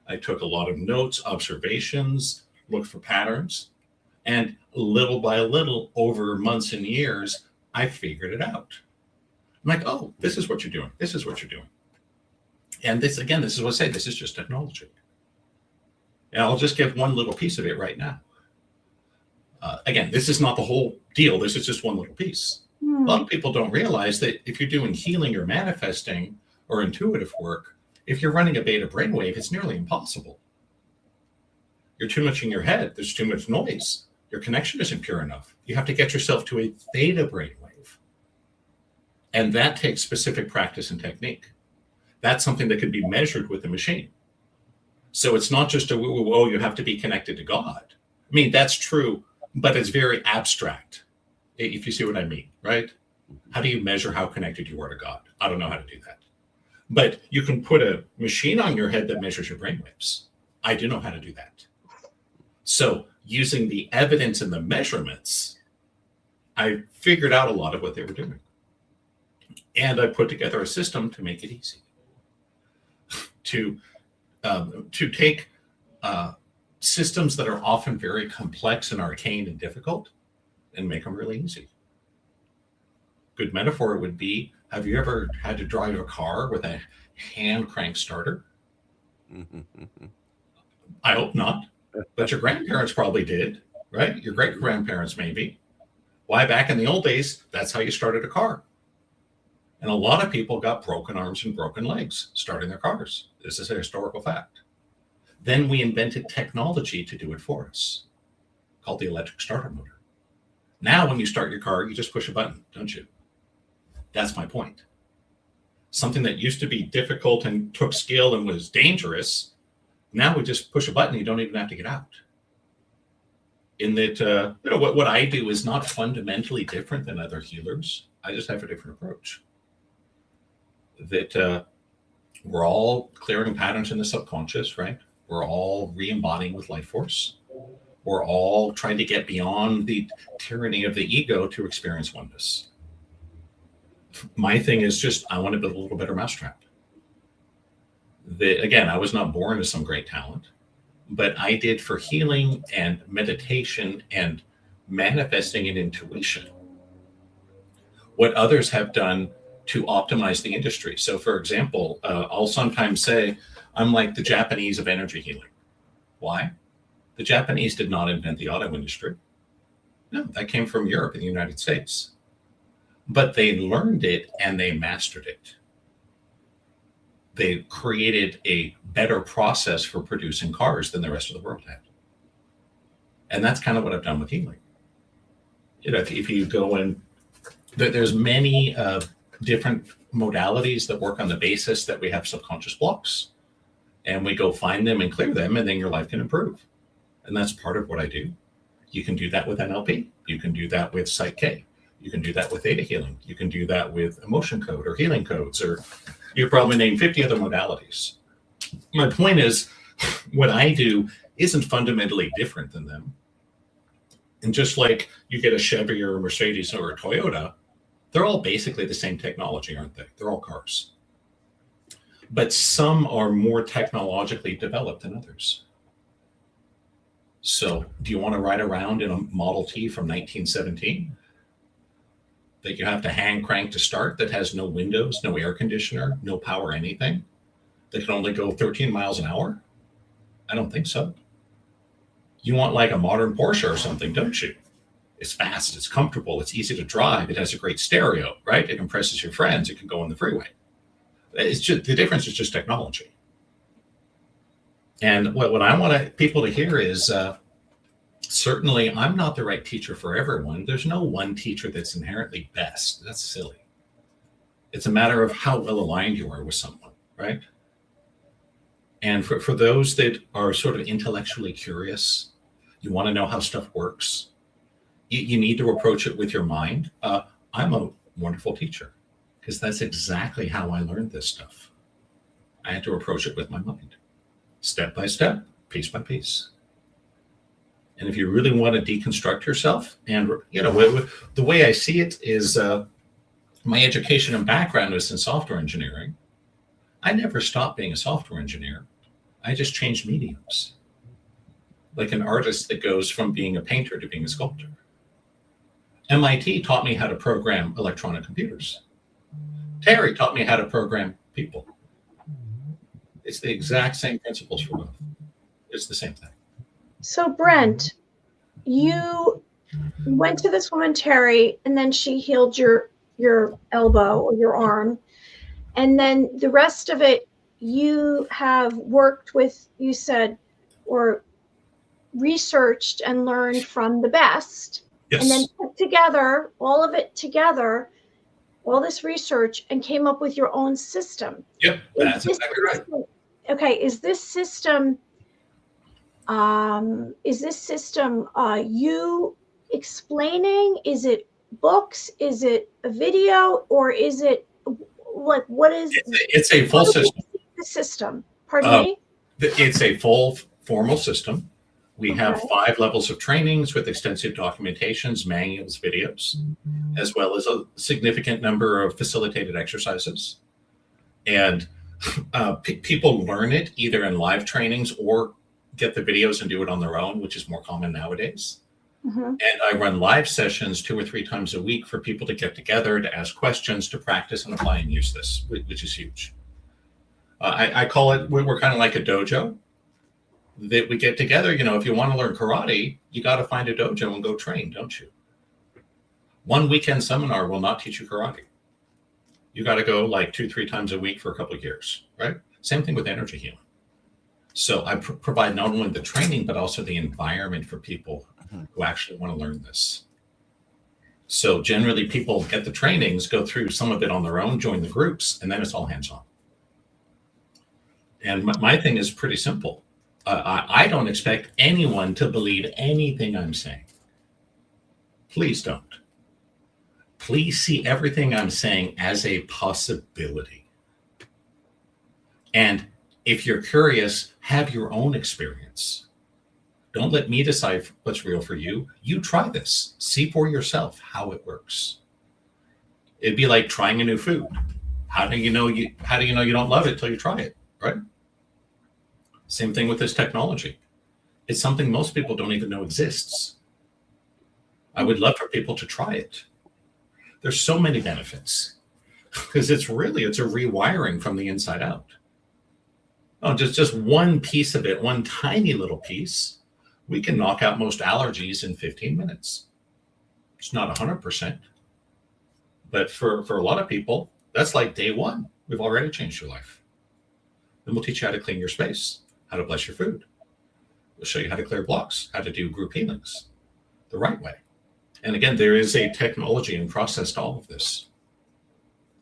I took a lot of notes, observations, looked for patterns, and little by little, over months and years, I figured it out. I'm like, oh, this is what you're doing. This is what you're doing. And this, again, this is what I say, this is just technology. And I'll just give one little piece of it right now. Again, this is not the whole deal. This is just one little piece. A lot of people don't realize that if you're doing healing or manifesting or intuitive work, if you're running a beta brainwave, it's nearly impossible. You're too much in your head. There's too much noise. Your connection isn't pure enough. You have to get yourself to a theta brainwave. And that takes specific practice and technique. That's something that can be measured with the machine. So it's not just you have to be connected to God. I mean, that's true, but it's very abstract, if you see what I mean, right? How do you measure how connected you are to God? I don't know how to do that. But you can put a machine on your head that measures your brainwaves. I do know how to do that. So using the evidence and the measurements, I figured out a lot of what they were doing. And I put together a system to make it easy. To take systems that are often very complex and arcane and difficult and make them really easy. Good metaphor would be, have you ever had to drive a car with a hand crank starter? I hope not, but your grandparents probably did, right? Your great grandparents maybe. Why, back in the old days, that's how you started a car. And a lot of people got broken arms and broken legs starting their cars. This is a historical fact. Then we invented technology to do it for us, called the electric starter motor. Now, when you start your car, you just push a button, don't you? That's my point. Something that used to be difficult and took skill and was dangerous, now we just push a button, you don't even have to get out. In that, what I do is not fundamentally different than other healers. I just have a different approach. That we're all clearing patterns in the subconscious, right? We're all re-embodying with life force. We're all trying to get beyond the tyranny of the ego to experience oneness. My thing is just, I want to build a little better mousetrap. Again, I was not born as some great talent, but I did for healing and meditation and manifesting and intuition what others have done to optimize the industry. So for example, I'll sometimes say, I'm like the Japanese of energy healing. Why? The Japanese did not invent the auto industry. No, that came from Europe and the United States. But they learned it and they mastered it. They created a better process for producing cars than the rest of the world had. And that's kind of what I've done with healing. If you go in, there's many different modalities that work on the basis that we have subconscious blocks, and we go find them and clear them, and then your life can improve. And that's part of what I do. You can do that with NLP. You can do that with Psych K. You can do that with theta healing. You can do that with emotion code or healing codes, or you probably name 50 other modalities. My point is, what I do isn't fundamentally different than them. And just like you get a Chevy or a Mercedes or a Toyota, they're all basically the same technology, aren't they? They're all cars. But some are more technologically developed than others. So do you want to ride around in a Model T from 1917 that you have to hand crank to start, that has no windows, no air conditioner, no power, anything, that can only go 13 miles an hour? I don't think so. You want like a modern Porsche or something, don't you? It's fast, it's comfortable, it's easy to drive, it has a great stereo, right? It impresses your friends, it can go on the freeway. It's just, the difference is just technology. And what I want people to hear is Certainly, I'm not the right teacher for everyone. There's no one teacher that's inherently best. That's silly. It's a matter of how well aligned you are with someone, right? And for those that are sort of intellectually curious, you want to know how stuff works, you need to approach it with your mind. I'm a wonderful teacher because that's exactly how I learned this stuff. I had to approach it with my mind, step by step, piece by piece. And if you really want to deconstruct yourself, and the way I see it is, my education and background was in software engineering. I never stopped being a software engineer. I just changed mediums, like an artist that goes from being a painter to being a sculptor. MIT taught me how to program electronic computers. Terry taught me how to program people. It's the exact same principles for both. It's the same thing. So Brent, you went to this woman, Terry, and then she healed your elbow or your arm. And then the rest of it, you have worked with, you said, or researched and learned from the best. Yes. And then put together, all of it together, all this research, and came up with your own system. Yep, that's exactly right. Okay, is this system you explaining? Is it books? Is it a video? Or is it what is it's a full system. The system. Pardon me? It's a full formal system. We have 5 levels of trainings with extensive documentations, manuals, videos, as well as a significant number of facilitated exercises. And people learn it either in live trainings or get the videos and do it on their own, which is more common nowadays. And I run live sessions 2 or 3 times a week for people to get together, to ask questions, to practice and apply and use this, which is huge. I call it, we're kind of like a dojo that we get together. If you want to learn karate, you got to find a dojo and go train, don't you? One weekend seminar will not teach you karate. You got to go like 2-3 times a week for a couple of years, right? Same thing with energy healing. So I provide not only the training, but also the environment for people who actually want to learn this. So generally people get the trainings, go through some of it on their own, join the groups, and then it's all hands-on. And my thing is pretty simple. I don't expect anyone to believe anything I'm saying. Please don't. Please see everything I'm saying as a possibility. And if you're curious, have your own experience. Don't let me decide what's real for you. You try this. See for yourself how it works. It'd be like trying a new food. How do you know you don't love it till you try it, right? Same thing with this technology. It's something most people don't even know exists. I would love for people to try it. There's so many benefits because it's a rewiring from the inside out. Oh, just one piece of it, one tiny little piece, we can knock out most allergies in 15 minutes. It's not 100%, but for a lot of people, that's like day one. We've already changed your life. Then we'll teach you how to clean your space, how to bless your food. We'll show you how to clear blocks, how to do group healings the right way. And again, there is a technology and process to all of this.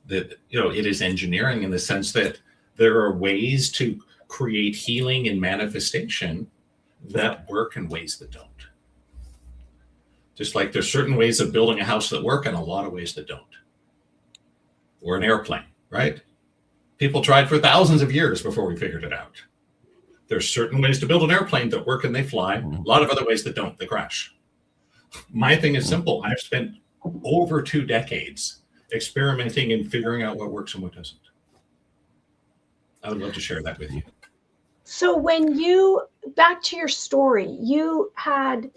That, it is engineering in the sense that there are ways to create healing and manifestation that work in ways that don't. Just like there's certain ways of building a house that work and a lot of ways that don't. Or an airplane, right? People tried for thousands of years before we figured it out. There's certain ways to build an airplane that work and they fly. A lot of other ways that don't, they crash. My thing is simple. I've spent over 2 decades experimenting and figuring out what works and what doesn't. I would love to share that with you. So back to your story, you had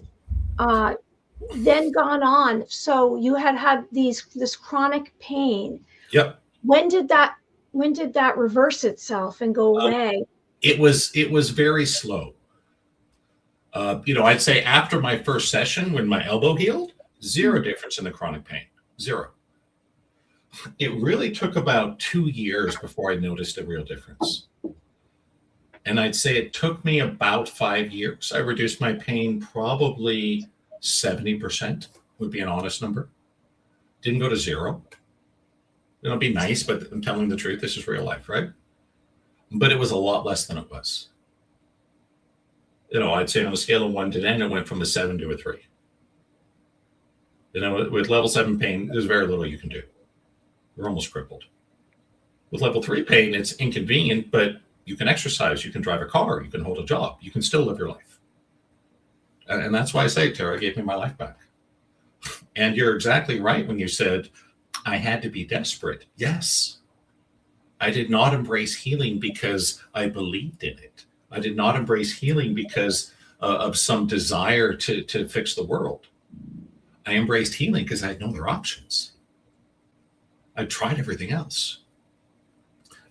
then gone on. So you had this chronic pain. Yep. When did that reverse itself and go away? It was very slow. I'd say after my first session, when my elbow healed, 0 difference in the chronic pain, 0. It really took about 2 years before I noticed a real difference. And I'd say it took me about 5 years. I reduced my pain probably 70%, would be an honest number. Didn't go to zero. It'll be nice, but I'm telling the truth. This is real life, right? But it was a lot less than it was. I'd say on a scale of 1 to 10, it went from a 7 to a 3. With level 7 pain, there's very little you can do. You're almost crippled. With level 3 pain, it's inconvenient, but you can exercise, you can drive a car, you can hold a job, you can still live your life. And that's why I say Tara gave me my life back. And you're exactly right when you said I had to be desperate. Yes. I did not embrace healing because I believed in it. I did not embrace healing because of some desire to fix the world. I embraced healing because I had no other options. I tried everything else.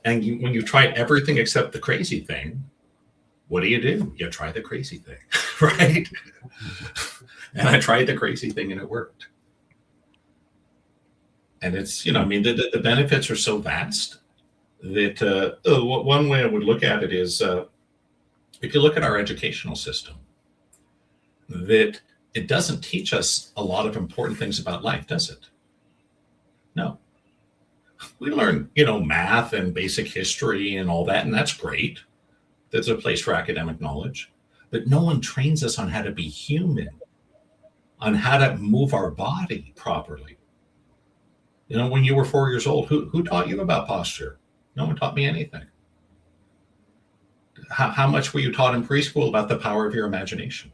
And when you try everything except the crazy thing, what do? You try the crazy thing, right? And I tried the crazy thing and it worked. And it's, the benefits are so vast that one way I would look at it is if you look at our educational system, that it doesn't teach us a lot of important things about life, does it? No. We learn, math and basic history and all that, and that's great. There's a place for academic knowledge. But no one trains us on how to be human, on how to move our body properly. When you were 4 years old, who taught you about posture? No one taught me anything. How much were you taught in preschool about the power of your imagination?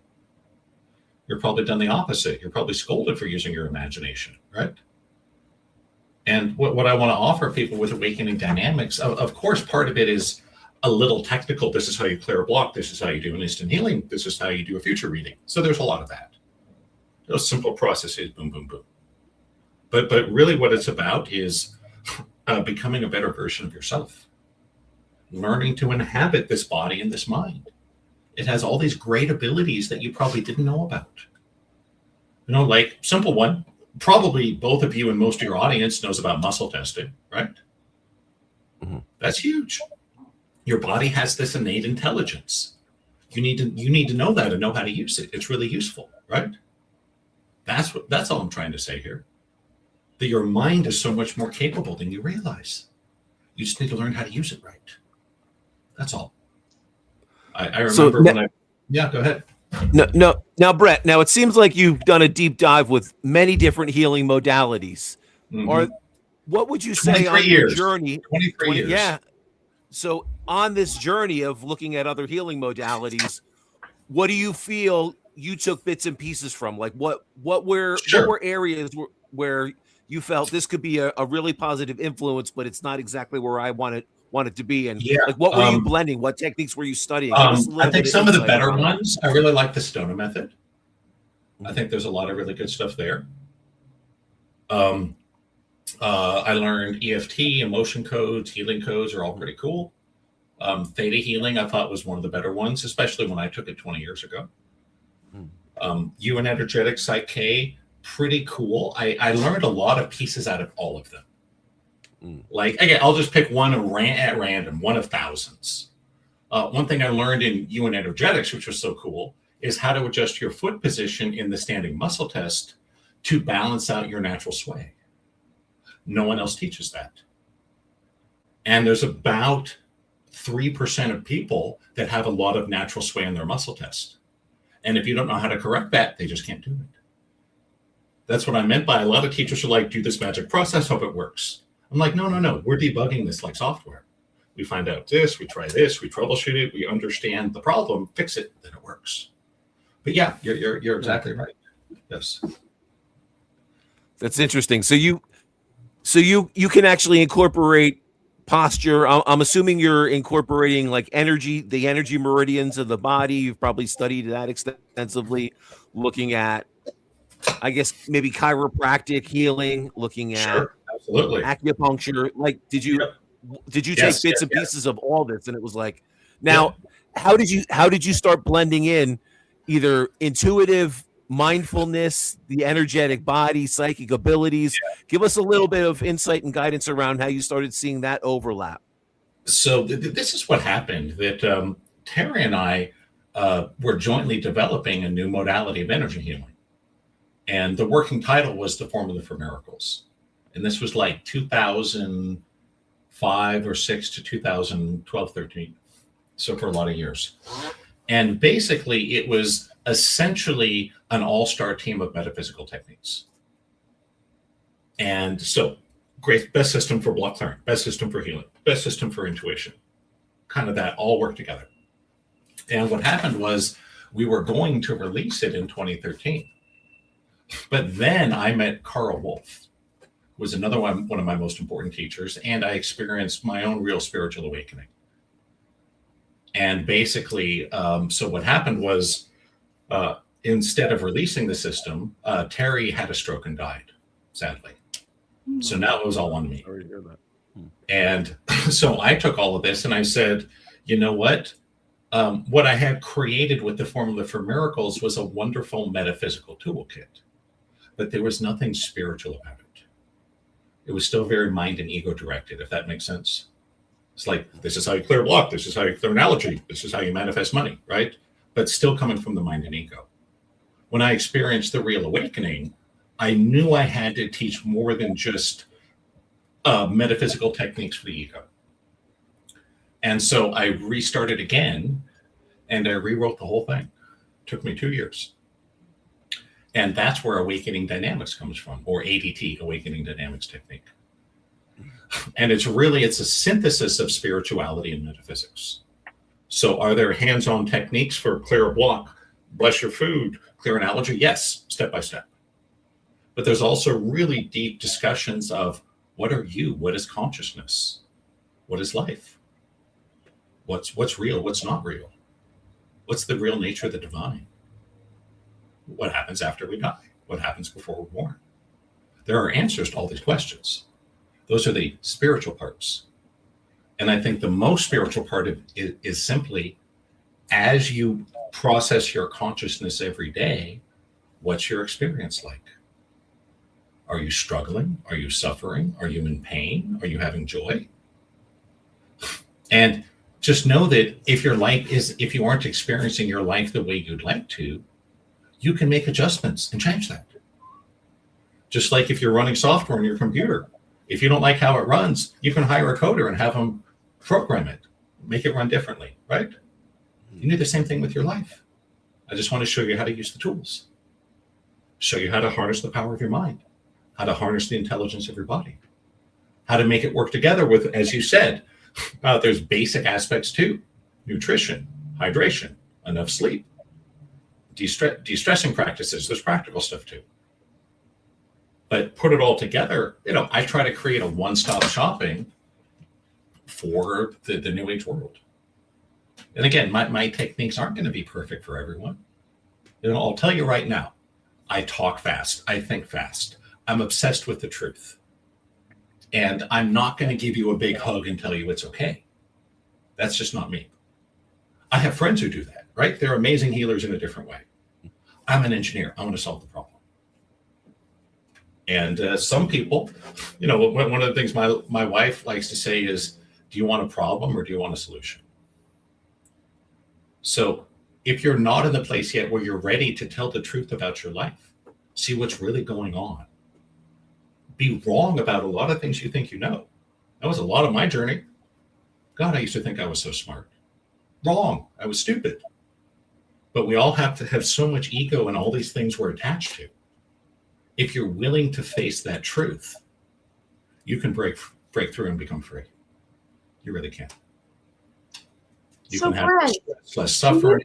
You're probably done the opposite. You're probably scolded for using your imagination, right? And what I want to offer people with Awakening Dynamics, of course, part of it is a little technical. This is how you clear a block. This is how you do an instant healing. This is how you do a future reading. So there's a lot of that. Those simple processes, boom, boom, boom. But really what it's about is becoming a better version of yourself. Learning to inhabit this body and this mind. It has all these great abilities that you probably didn't know about. Like simple one, probably both of you and most of your audience knows about muscle testing, right? Mm-hmm. That's huge. Your body has this innate intelligence. You need to know that and know how to use it. It's really useful, right? That's all I'm trying to say here. That your mind is so much more capable than you realize. You just need to learn how to use it right. That's all. I remember yeah, go ahead. No. Now, Brent, it seems like you've done a deep dive with many different healing modalities. Mm-hmm. Or what would you say on your journey? 23 years. Yeah. So on this journey of looking at other healing modalities, what do you feel you took bits and pieces from? Like what were areas where you felt this could be a really positive influence, but it's not exactly where I want it to be? And like, what were you blending? What techniques were you studying? I think some of the better ones, I really like the Stoner method. I think there's a lot of really good stuff there. I learned EFT, emotion codes, healing codes are all pretty cool. Theta healing, I thought, was one of the better ones, especially when I took it 20 years ago. UN energetic, Psych K, pretty cool. I learned a lot of pieces out of all of them. Like, again, I'll just pick one at random, one of thousands. One thing I learned in UN energetics, which was so cool, is how to adjust your foot position in the standing muscle test to balance out your natural sway. No one else teaches that. And there's about 3% of people that have a lot of natural sway in their muscle test. And if you don't know how to correct that, they just can't do it. That's what I meant by a lot of teachers are like, do this magic process, hope it works. I'm like, no. We're debugging this like software. We find out this, we try this, we troubleshoot it, we understand the problem, fix it, then it works. But yeah, you're exactly right. Yes. That's interesting. So you can actually incorporate posture. I'm assuming you're incorporating like the energy meridians of the body. You've probably studied that extensively, looking at, I guess, maybe chiropractic healing, looking at absolutely acupuncture. Like, did you take bits and pieces of all this? And it was like, now, how did you start blending in either intuitive mindfulness, the energetic body, psychic abilities? Give us a little bit of insight and guidance around how you started seeing that overlap. So this is what happened, that Terry and I were jointly developing a new modality of energy healing. And the working title was The Formula for Miracles. And this was like 2005 or 6 to 2012, 13. So for a lot of years. And basically, it was essentially an all-star team of metaphysical techniques. And so, great, best system for block clearing, best system for healing, best system for intuition. Kind of that all worked together. And what happened was we were going to release it in 2013. But then I met Carl Wolf, who was another one of my most important teachers, and I experienced my own real spiritual awakening. And basically, so what happened was, instead of releasing the system, Terry had a stroke and died, sadly. So now it was all on me. Sorry to hear that. And so I took all of this and I said, you know what? What I had created with the Formula for Miracles was a wonderful metaphysical toolkit, but there was nothing spiritual about it. It was still very mind and ego directed, if that makes sense. It's like, this is how you clear a block. This is how you clear an allergy. This is how you manifest money, right? But still coming from the mind and ego. When I experienced the real awakening, I knew I had to teach more than just metaphysical techniques for the ego. And so I restarted again and I rewrote the whole thing. It took me 2 years. And that's where awakening dynamics comes from, or ADT, awakening dynamics technique. And it's a synthesis of spirituality and metaphysics. So are there hands-on techniques for clear a block, bless your food, clear an allergy? Yes, step by step. But there's also really deep discussions of what are you? What is consciousness? What is life? What's real? What's not real? What's the real nature of the divine? What happens after we die? What happens before we're born? There are answers to all these questions. Those are the spiritual parts. And I think the most spiritual part of it is simply, as you process your consciousness every day, what's your experience like? Are you struggling? Are you suffering? Are you in pain? Are you having joy? And just know that if you aren't experiencing your life the way you'd like to, you can make adjustments and change that. Just like if you're running software on your computer, if you don't like how it runs, you can hire a coder and have them program it, make it run differently, right? You do the same thing with your life. I just want to show you how to use the tools, show you how to harness the power of your mind, how to harness the intelligence of your body, how to make it work together with, as you said, there's basic aspects too: nutrition, hydration, enough sleep, de-stressing practices. There's practical stuff too. But put it all together, I try to create a one-stop shopping for the new age world. And again, my techniques aren't going to be perfect for everyone. I'll tell you right now, I talk fast. I think fast. I'm obsessed with the truth. And I'm not going to give you a big hug and tell you it's okay. That's just not me. I have friends who do that, right? They're amazing healers in a different way. I'm an engineer. I want to solve the problem. And some people, one of the things my wife likes to say is, do you want a problem or do you want a solution? So if you're not in the place yet where you're ready to tell the truth about your life, see what's really going on, be wrong about a lot of things you think you know. That was a lot of my journey. God, I used to think I was so smart. Wrong. I was stupid. But we all have to have so much ego and all these things we're attached to. If you're willing to face that truth, you can break through and become free. You really can. You can have less suffering.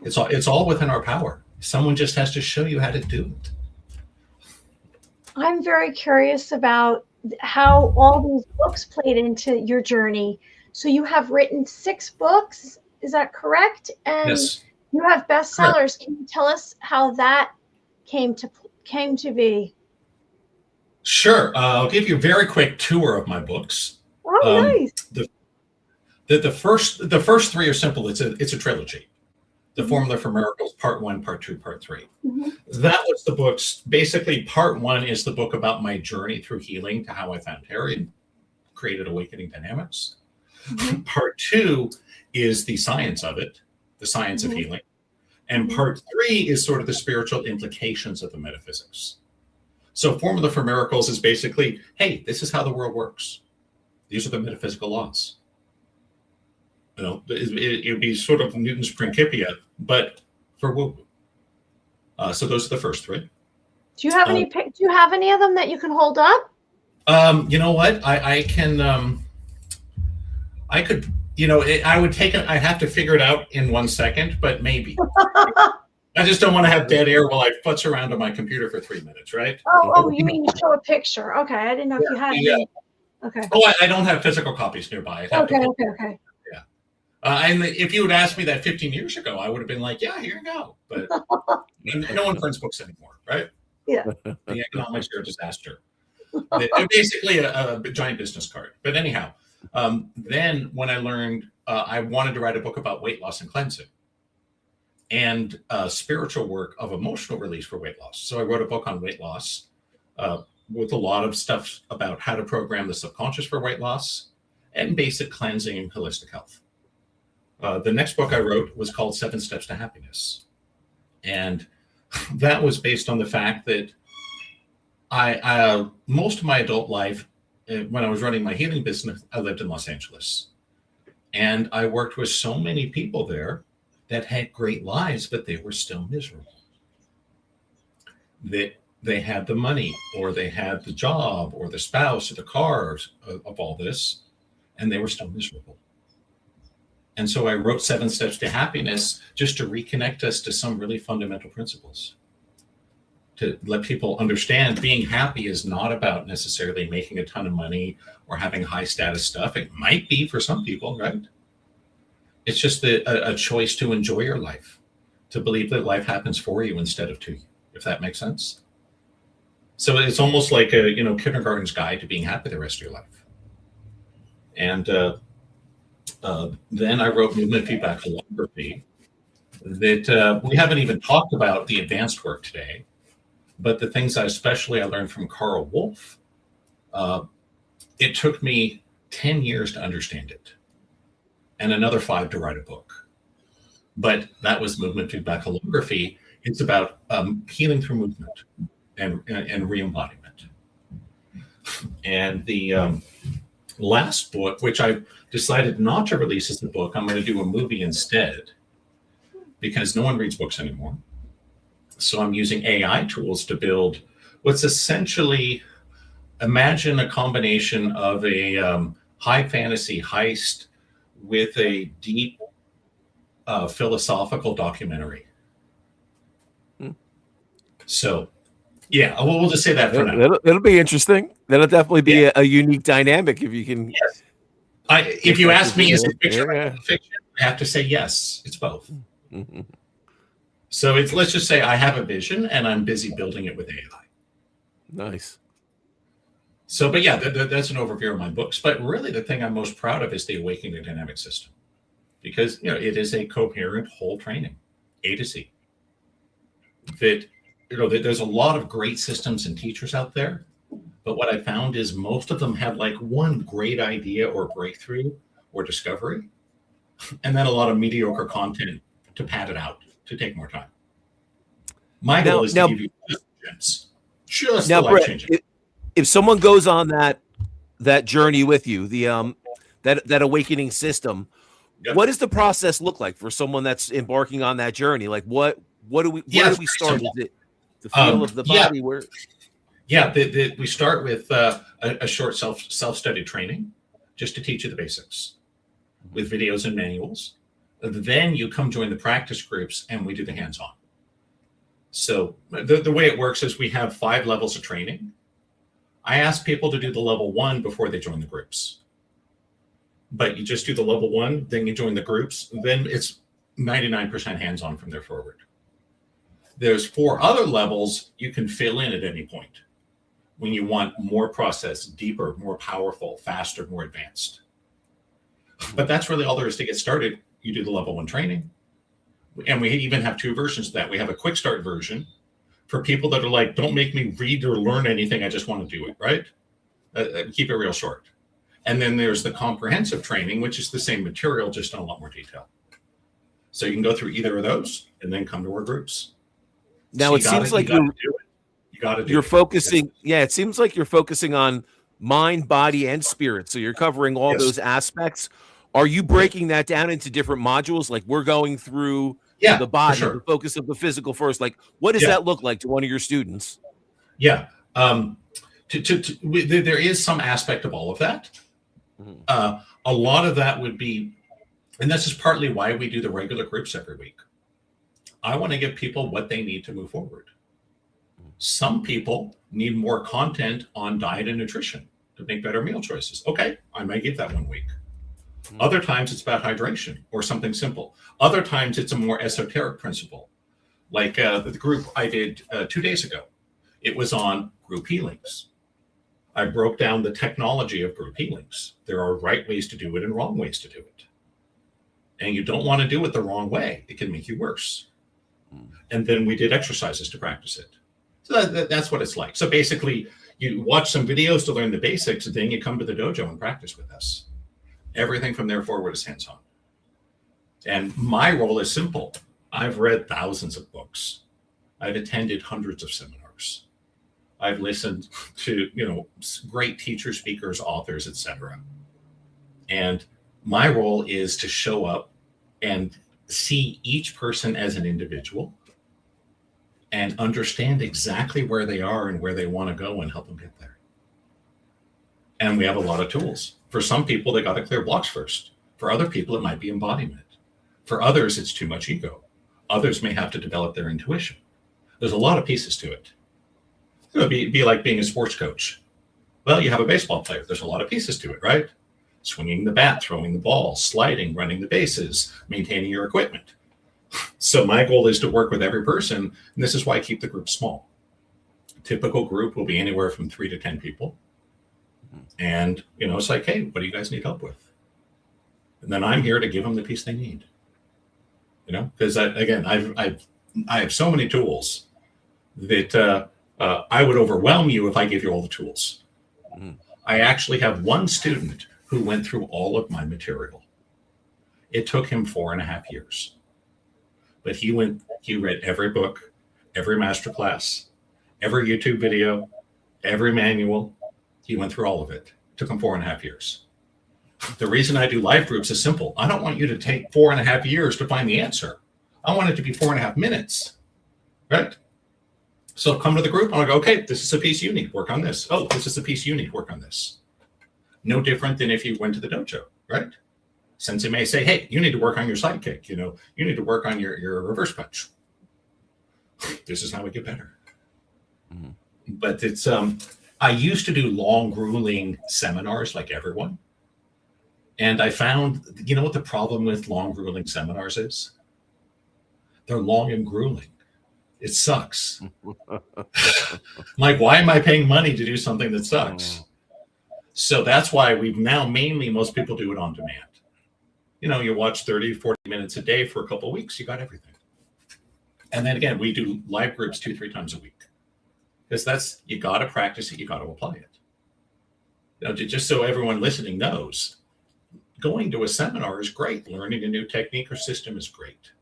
It's all within our power. Someone just has to show you how to do it. I'm very curious about how all these books played into your journey. So you have written 6 books, is that correct? And yes. You have bestsellers. Correct. Can you tell us how that came to be? Sure. I'll give you a very quick tour of my books. Oh, nice. The first 3 are simple. It's a trilogy. The Formula for Miracles, Part 1, Part 2, Part 3. Mm-hmm. That was the books. Basically, Part 1 is the book about my journey through healing to how I found Terry and created Awakening Dynamics. Part 2 is the science of it, the science of healing. And part 3 is sort of the spiritual implications of the metaphysics. So Formula for Miracles is basically, hey, this is how the world works. These are the metaphysical laws. You know, it would be sort of Newton's Principia, but for woo-woo. So those are the first 3. Do you have any? Do you have any of them that you can hold up? You know what? I can. I could. You know, I would take it. I have to figure it out in 1 second, but maybe. I just don't want to have dead air while I futz around on my computer for 3 minutes, right? Oh, you mean you show a picture? Okay, I didn't know if you had. Any. Okay. Oh, I don't have physical copies nearby. Okay. Yeah. And if you had asked me that 15 years ago, I would have been like, yeah, here you go. But no one prints books anymore, right? Yeah. The economics are a disaster. They're basically a giant business card. But anyhow, then when I learned I wanted to write a book about weight loss and cleansing and spiritual work of emotional release for weight loss. So I wrote a book on weight loss with a lot of stuff about how to program the subconscious for weight loss and basic cleansing and holistic health. The next book I wrote was called 7 Steps to Happiness. And that was based on the fact that I most of my adult life, when I was running my healing business, I lived in Los Angeles. And I worked with so many people there that had great lives, but they were still miserable. They had the money, or they had the job, or the spouse, or the cars of all this, and they were still miserable. And so I wrote 7 Steps to Happiness just to reconnect us to some really fundamental principles. To let people understand being happy is not about necessarily making a ton of money or having high status stuff. It might be for some people, right? It's just a choice to enjoy your life, to believe that life happens for you instead of to you, if that makes sense. So it's almost like a kindergarten's guide to being happy the rest of your life. And then I wrote Movement Feedback Holography that we haven't even talked about the advanced work today. But the things I learned from Carl Wolf, it took me 10 years to understand it and another 5 to write a book. But that was Movement Feedback Holography. It's about healing through movement and re-embodiment. And the last book, which I decided not to release as a book, I'm going to do a movie instead because no one reads books anymore. So I'm using AI tools to build what's essentially, imagine a combination of a high fantasy heist with a deep philosophical documentary. So, yeah, we'll just say that for now. It'll be interesting. That'll definitely be a unique dynamic if you can. Yes. If you ask me, is it fiction or fiction? I have to say yes. It's both. Mm-hmm. So let's just say I have a vision and I'm busy building it with AI. Nice. So, but yeah, that's an overview of my books. But really the thing I'm most proud of is the Awakening the Dynamic System. Because, it is a coherent whole training, A to Z. That, there's a lot of great systems and teachers out there. But what I found is most of them have like one great idea or breakthrough or discovery. And then a lot of mediocre content to pad it out. To take more time. My goal is to give you just now, Brent, if someone goes on that journey with you, the that awakening system, what does the process look like for someone that's embarking on that journey? Like where do we start? Is it the feel of the body? Where? Yeah, we start with a short self-study training just to teach you the basics with videos and manuals. Then you come join the practice groups and we do the hands-on. So the way it works is we have 5 levels of training. I ask people to do the level 1 before they join the groups. But you just do the level 1, then you join the groups. Then it's 99% hands-on from there forward. There's 4 other levels you can fill in at any point when you want more process, deeper, more powerful, faster, more advanced. But that's really all there is to get started. You do the level 1 training. And we even have 2 versions of that. We have a quick start version for people that are like, don't make me read or learn anything. I just want to do it, right? Keep it real short. And then there's the comprehensive training, which is the same material, just in a lot more detail. So you can go through either of those and then come to our groups. Now so it seems like you're focusing. Yeah, it seems like you're focusing on mind, body, and spirit. So you're covering all those aspects. Are you breaking that down into different modules? Like we're going through the body, the focus of the physical first. Like what does that look like to one of your students? Yeah. There is some aspect of all of that. A lot of that would be, and this is partly why we do the regular groups every week. I want to give people what they need to move forward. Some people need more content on diet and nutrition to make better meal choices. Okay, I might give that 1 week. Other times it's about hydration or something simple. Other times it's a more esoteric principle. Like the group I did 2 days ago. It was on group healings. I broke down the technology of group healings. There are right ways to do it and wrong ways to do it. And you don't want to do it the wrong way. It can make you worse. And then we did exercises to practice it. So that's what it's like. So basically, you watch some videos to learn the basics, and then you come to the dojo and practice with us. Everything from there forward is hands-on. And my role is simple. I've read thousands of books. I've attended hundreds of seminars. I've listened to, great teachers, speakers, authors, etc. And my role is to show up and see each person as an individual and understand exactly where they are and where they want to go and help them get there. And we have a lot of tools. For some people, they got to clear blocks first. For other people, it might be embodiment. For others, it's too much ego. Others may have to develop their intuition. There's a lot of pieces to it. It would be like being a sports coach. Well, you have a baseball player. There's a lot of pieces to it, right? Swinging the bat, throwing the ball, sliding, running the bases, maintaining your equipment. So my goal is to work with every person, and this is why I keep the group small. A typical group will be anywhere from 3 to 10 people. And, it's like, hey, what do you guys need help with? And then I'm here to give them the piece they need. Because again, I have so many tools that I would overwhelm you if I gave you all the tools. I actually have one student who went through all of my material. It took him 4.5 years. But he read every book, every masterclass, every YouTube video, every manual. He went through all of it. It took him 4.5 years. The reason I do live groups is simple. I don't want you to take 4.5 years to find the answer. I want it to be 4.5 minutes, right? So come to the group. I'm like, okay, this is a piece you need. Work on this. Oh, this is a piece you need. Work on this. No different than if you went to the dojo, right? Sensei may say, hey, you need to work on your sidekick. You need to work on your reverse punch. This is how we get better. But it's, I used to do long, grueling seminars like everyone. And I found, what the problem with long, grueling seminars is? They're long and grueling. It sucks. Like, why am I paying money to do something that sucks? So that's why most people do it on demand. You watch 30, 40 minutes a day for a couple of weeks, you got everything. And then again, we do live groups 2-3 times a week. Because you got to practice it, you got to apply it. Just so everyone listening knows, going to a seminar is great. Learning a new technique or system is great.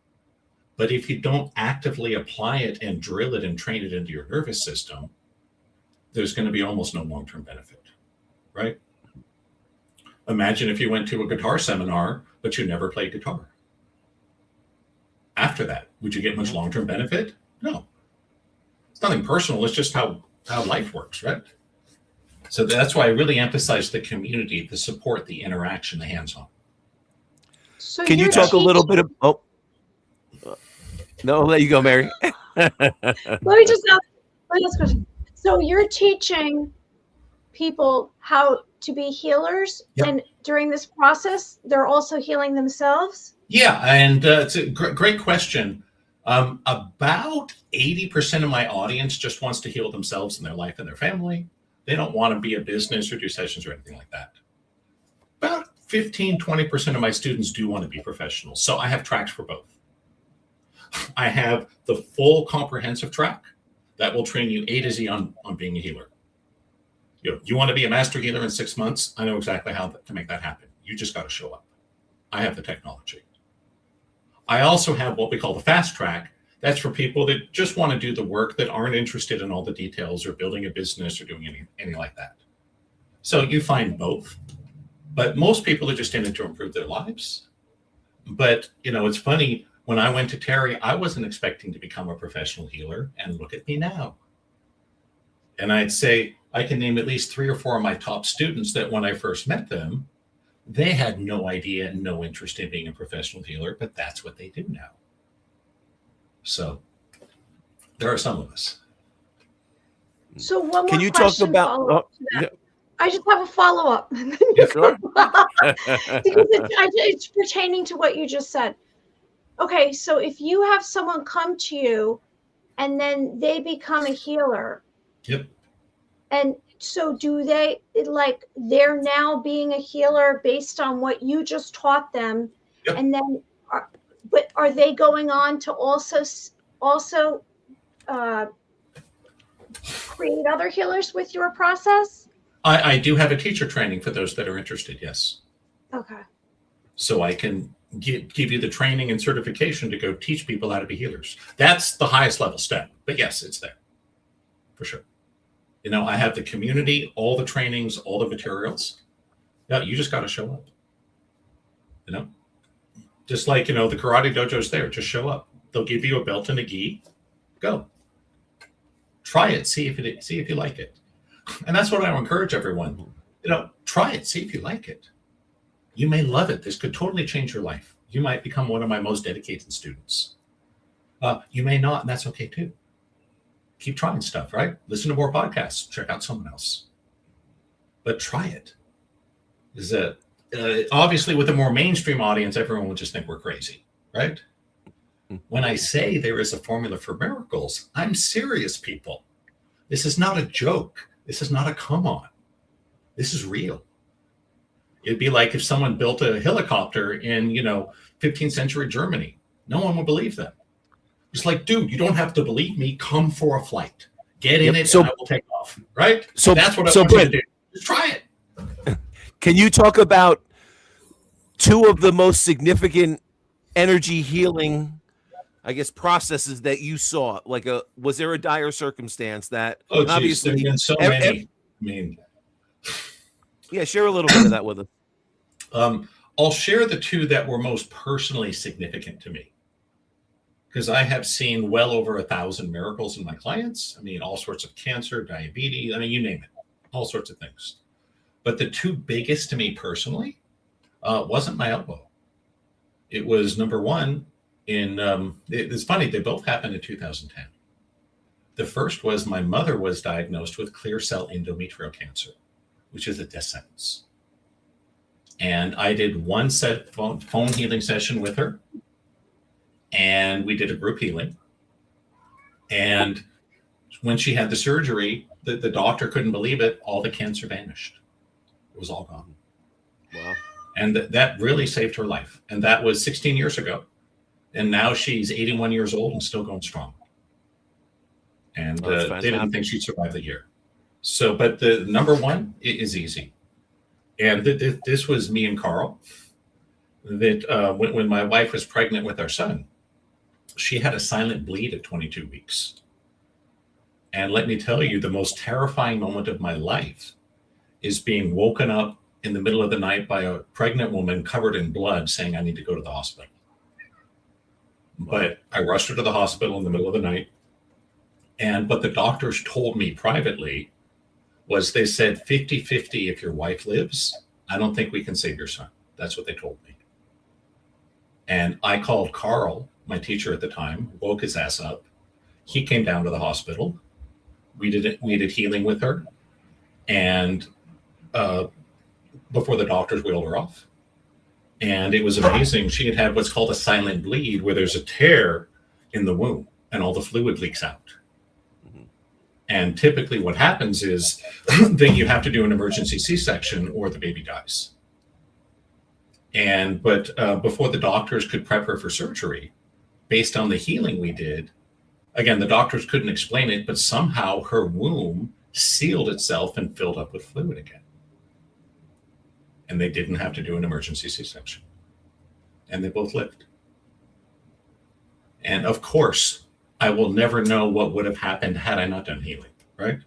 But if you don't actively apply it and drill it and train it into your nervous system, there's going to be almost no long-term benefit, right? Imagine if you went to a guitar seminar, but you never played guitar. After that, would you get much long-term benefit? No. It's nothing personal. It's just how life works, right? So that's why I really emphasize the community, the support, the interaction, the hands-on. So can you talk a little bit of... Oh, no, I'll let you go, Mary. Let me just ask a question. So you're teaching people how to be healers, and during this process, they're also healing themselves? Yeah, and it's a great question. About 80% of my audience just wants to heal themselves and their life and their family. They don't want to be a business or do sessions or anything like that. About 15-20% of my students do want to be professionals. So I have tracks for both. I have the full comprehensive track that will train you A to Z on being a healer. You want to be a master healer in 6 months? I know exactly how to make that happen. You just got to show up. I have the technology. I also have what we call the fast track. That's for people that just want to do the work, that aren't interested in all the details or building a business or doing anything like that. So you find both. But most people are just in it to improve their lives. But, it's funny. When I went to Terry, I wasn't expecting to become a professional healer. And look at me now. And I'd say I can name at least 3 or 4 of my top students that when I first met them, they had no idea, no interest in being a professional healer, but that's what they do now. So there are some of us. So one more Can you question talk about? I just have a follow-up. Yes, sure. Because it's pertaining to what you just said. Okay, so if you have someone come to you and then they become a healer. Yep. And so do they, like, they're now being a healer based on what you just taught them? Yep. And then, but are they going on to also create other healers with your process? I do have a teacher training for those that are interested, yes. Okay. So I can give you the training and certification to go teach people how to be healers. That's the highest level step. But yes, it's there for sure. I have the community, all the trainings, all the materials. Yeah, you just got to show up. Just like, the karate dojo's there, just show up. They'll give you a belt and a gi. Go. Try it, see if you like it. And that's what I encourage everyone. Try it, see if you like it. You may love it. This could totally change your life. You might become one of my most dedicated students. You may not, and that's okay too. Keep trying stuff, right? Listen to more podcasts. Check out someone else. But try it. Is that obviously with a more mainstream audience, everyone will just think we're crazy, right? When I say there is a formula for miracles, I'm serious, people. This is not a joke. This is not a come on. This is real. It'd be like if someone built a helicopter in, 15th century Germany. No one would believe them. It's like, dude, you don't have to believe me. Come for a flight. Get in it, and I will take off. Right? So that's what I want you to do. Just try it. Can you talk about 2 of the most significant energy healing, I guess, processes that you saw? Like, was there a dire circumstance that? Oh, geez, there's been so many. Yeah, share a little bit of that with us. I'll share the 2 that were most personally significant to me, because I have seen well over 1,000 miracles in my clients. All sorts of cancer, diabetes, you name it, all sorts of things. But the 2 biggest to me personally wasn't my elbow. It was number 1 it's funny, they both happened in 2010. The first was my mother was diagnosed with clear cell endometrial cancer, which is a death sentence. And I did one phone healing session with her, and we did a group healing. And when she had the surgery, the doctor couldn't believe it. All the cancer vanished. It was all gone. Wow. And that really saved her life. And that was 16 years ago. And now she's 81 years old and still going strong. And they didn't think she'd survive the year. So, but the number 1 is easy. And this was me and Carl. That when my wife was pregnant with our son, she had a silent bleed at 22 weeks. And let me tell you, the most terrifying moment of my life is being woken up in the middle of the night by a pregnant woman covered in blood saying, I need to go to the hospital. But I rushed her to the hospital in the middle of the night. And what the doctors told me privately was they said 50-50 if your wife lives. I don't think we can save your son. That's what they told me. And I called Carl, my teacher at the time, woke his ass up. He came down to the hospital. We did healing with her. And before the doctors wheeled her off. And it was amazing. She had what's called a silent bleed, where there's a tear in the womb and all the fluid leaks out. And typically what happens is then you have to do an emergency C-section or the baby dies. But before the doctors could prep her for surgery, based on the healing we did, again, the doctors couldn't explain it, but somehow her womb sealed itself and filled up with fluid again. And they didn't have to do an emergency C-section. And they both lived. And of course, I will never know what would have happened had I not done healing, right?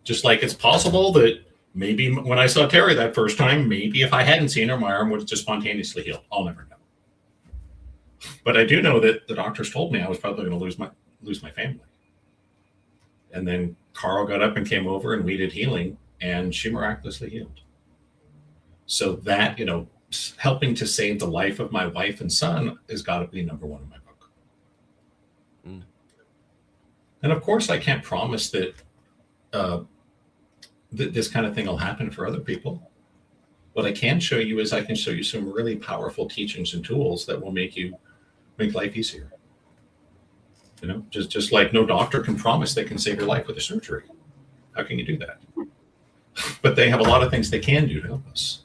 Just like it's possible that maybe when I saw Terry that first time, maybe if I hadn't seen her, my arm would have just spontaneously healed. I'll never know. But I do know that the doctors told me I was probably going to lose my family. And then Carl got up and came over and we did healing, and she miraculously healed. So that, helping to save the life of my wife and son has got to be number one in my book. Mm. And of course, I can't promise that this kind of thing will happen for other people. What I can show you is I can show you some really powerful teachings and tools that will make life easier. Just like no doctor can promise they can save your life with a surgery. How can you do that? But they have a lot of things they can do to help us.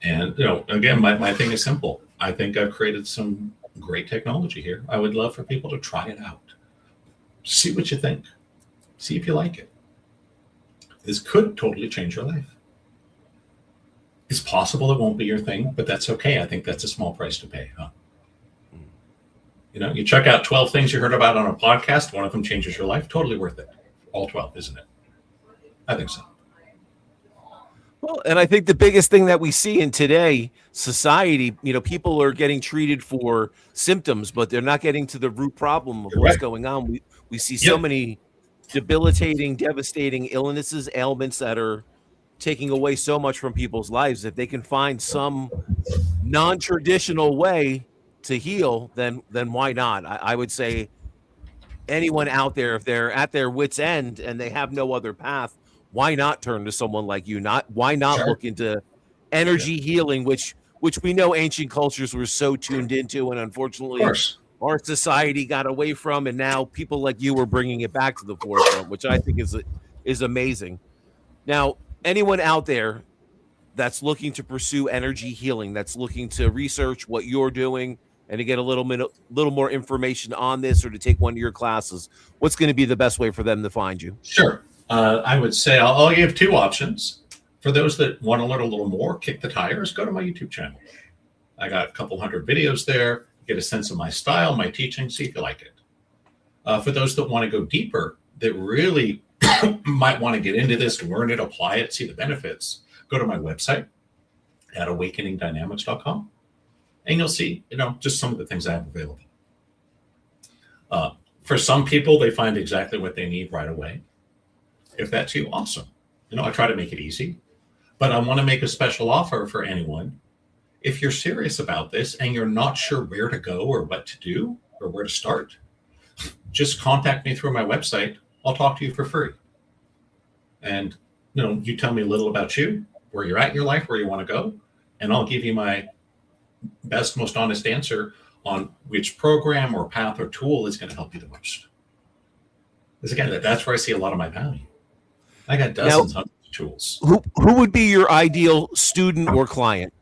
And, again, my thing is simple. I think I've created some great technology here. I would love for people to try it out. See what you think. See if you like it. This could totally change your life. It's possible it won't be your thing, but that's okay. I think that's a small price to pay, huh? You check out 12 things you heard about on a podcast. One of them changes your life. Totally worth it. All 12, isn't it? I think so. Well, and I think the biggest thing that we see in today society, people are getting treated for symptoms, but they're not getting to the root problem of what's going on. We see so many debilitating, devastating illnesses, ailments that are taking away so much from people's lives. If they can find some non-traditional way to heal, then why not? I would say anyone out there, if they're at their wit's end and they have no other path, why not turn to someone like you? Why not look into energy healing, which we know ancient cultures were so tuned into, and unfortunately our society got away from, and now people like you are bringing it back to the forefront, which I think is amazing. Now, anyone out there that's looking to pursue energy healing, that's looking to research what you're doing and to get a little more information on this, or to take one of your classes, what's going to be the best way for them to find you? Sure. I would say I'll give two options. For those that want to learn a little more, kick the tires, go to my YouTube channel. I got a couple hundred videos there. Get a sense of my style, my teaching, see if you like it. For those that want to go deeper, that really might want to get into this, learn it, apply it, see the benefits, go to my website at awakeningdynamics.com. And you'll see, just some of the things I have available. For some people, they find exactly what they need right away. If that's you, awesome. I try to make it easy. But I want to make a special offer for anyone. If you're serious about this and you're not sure where to go or what to do or where to start, just contact me through my website. I'll talk to you for free. And, you tell me a little about you, where you're at in your life, where you want to go, and I'll give you my best, most honest answer on which program or path or tool is going to help you the most. Because again, that's where I see a lot of my value. I got dozens, hundreds of tools. Who would be your ideal student or client?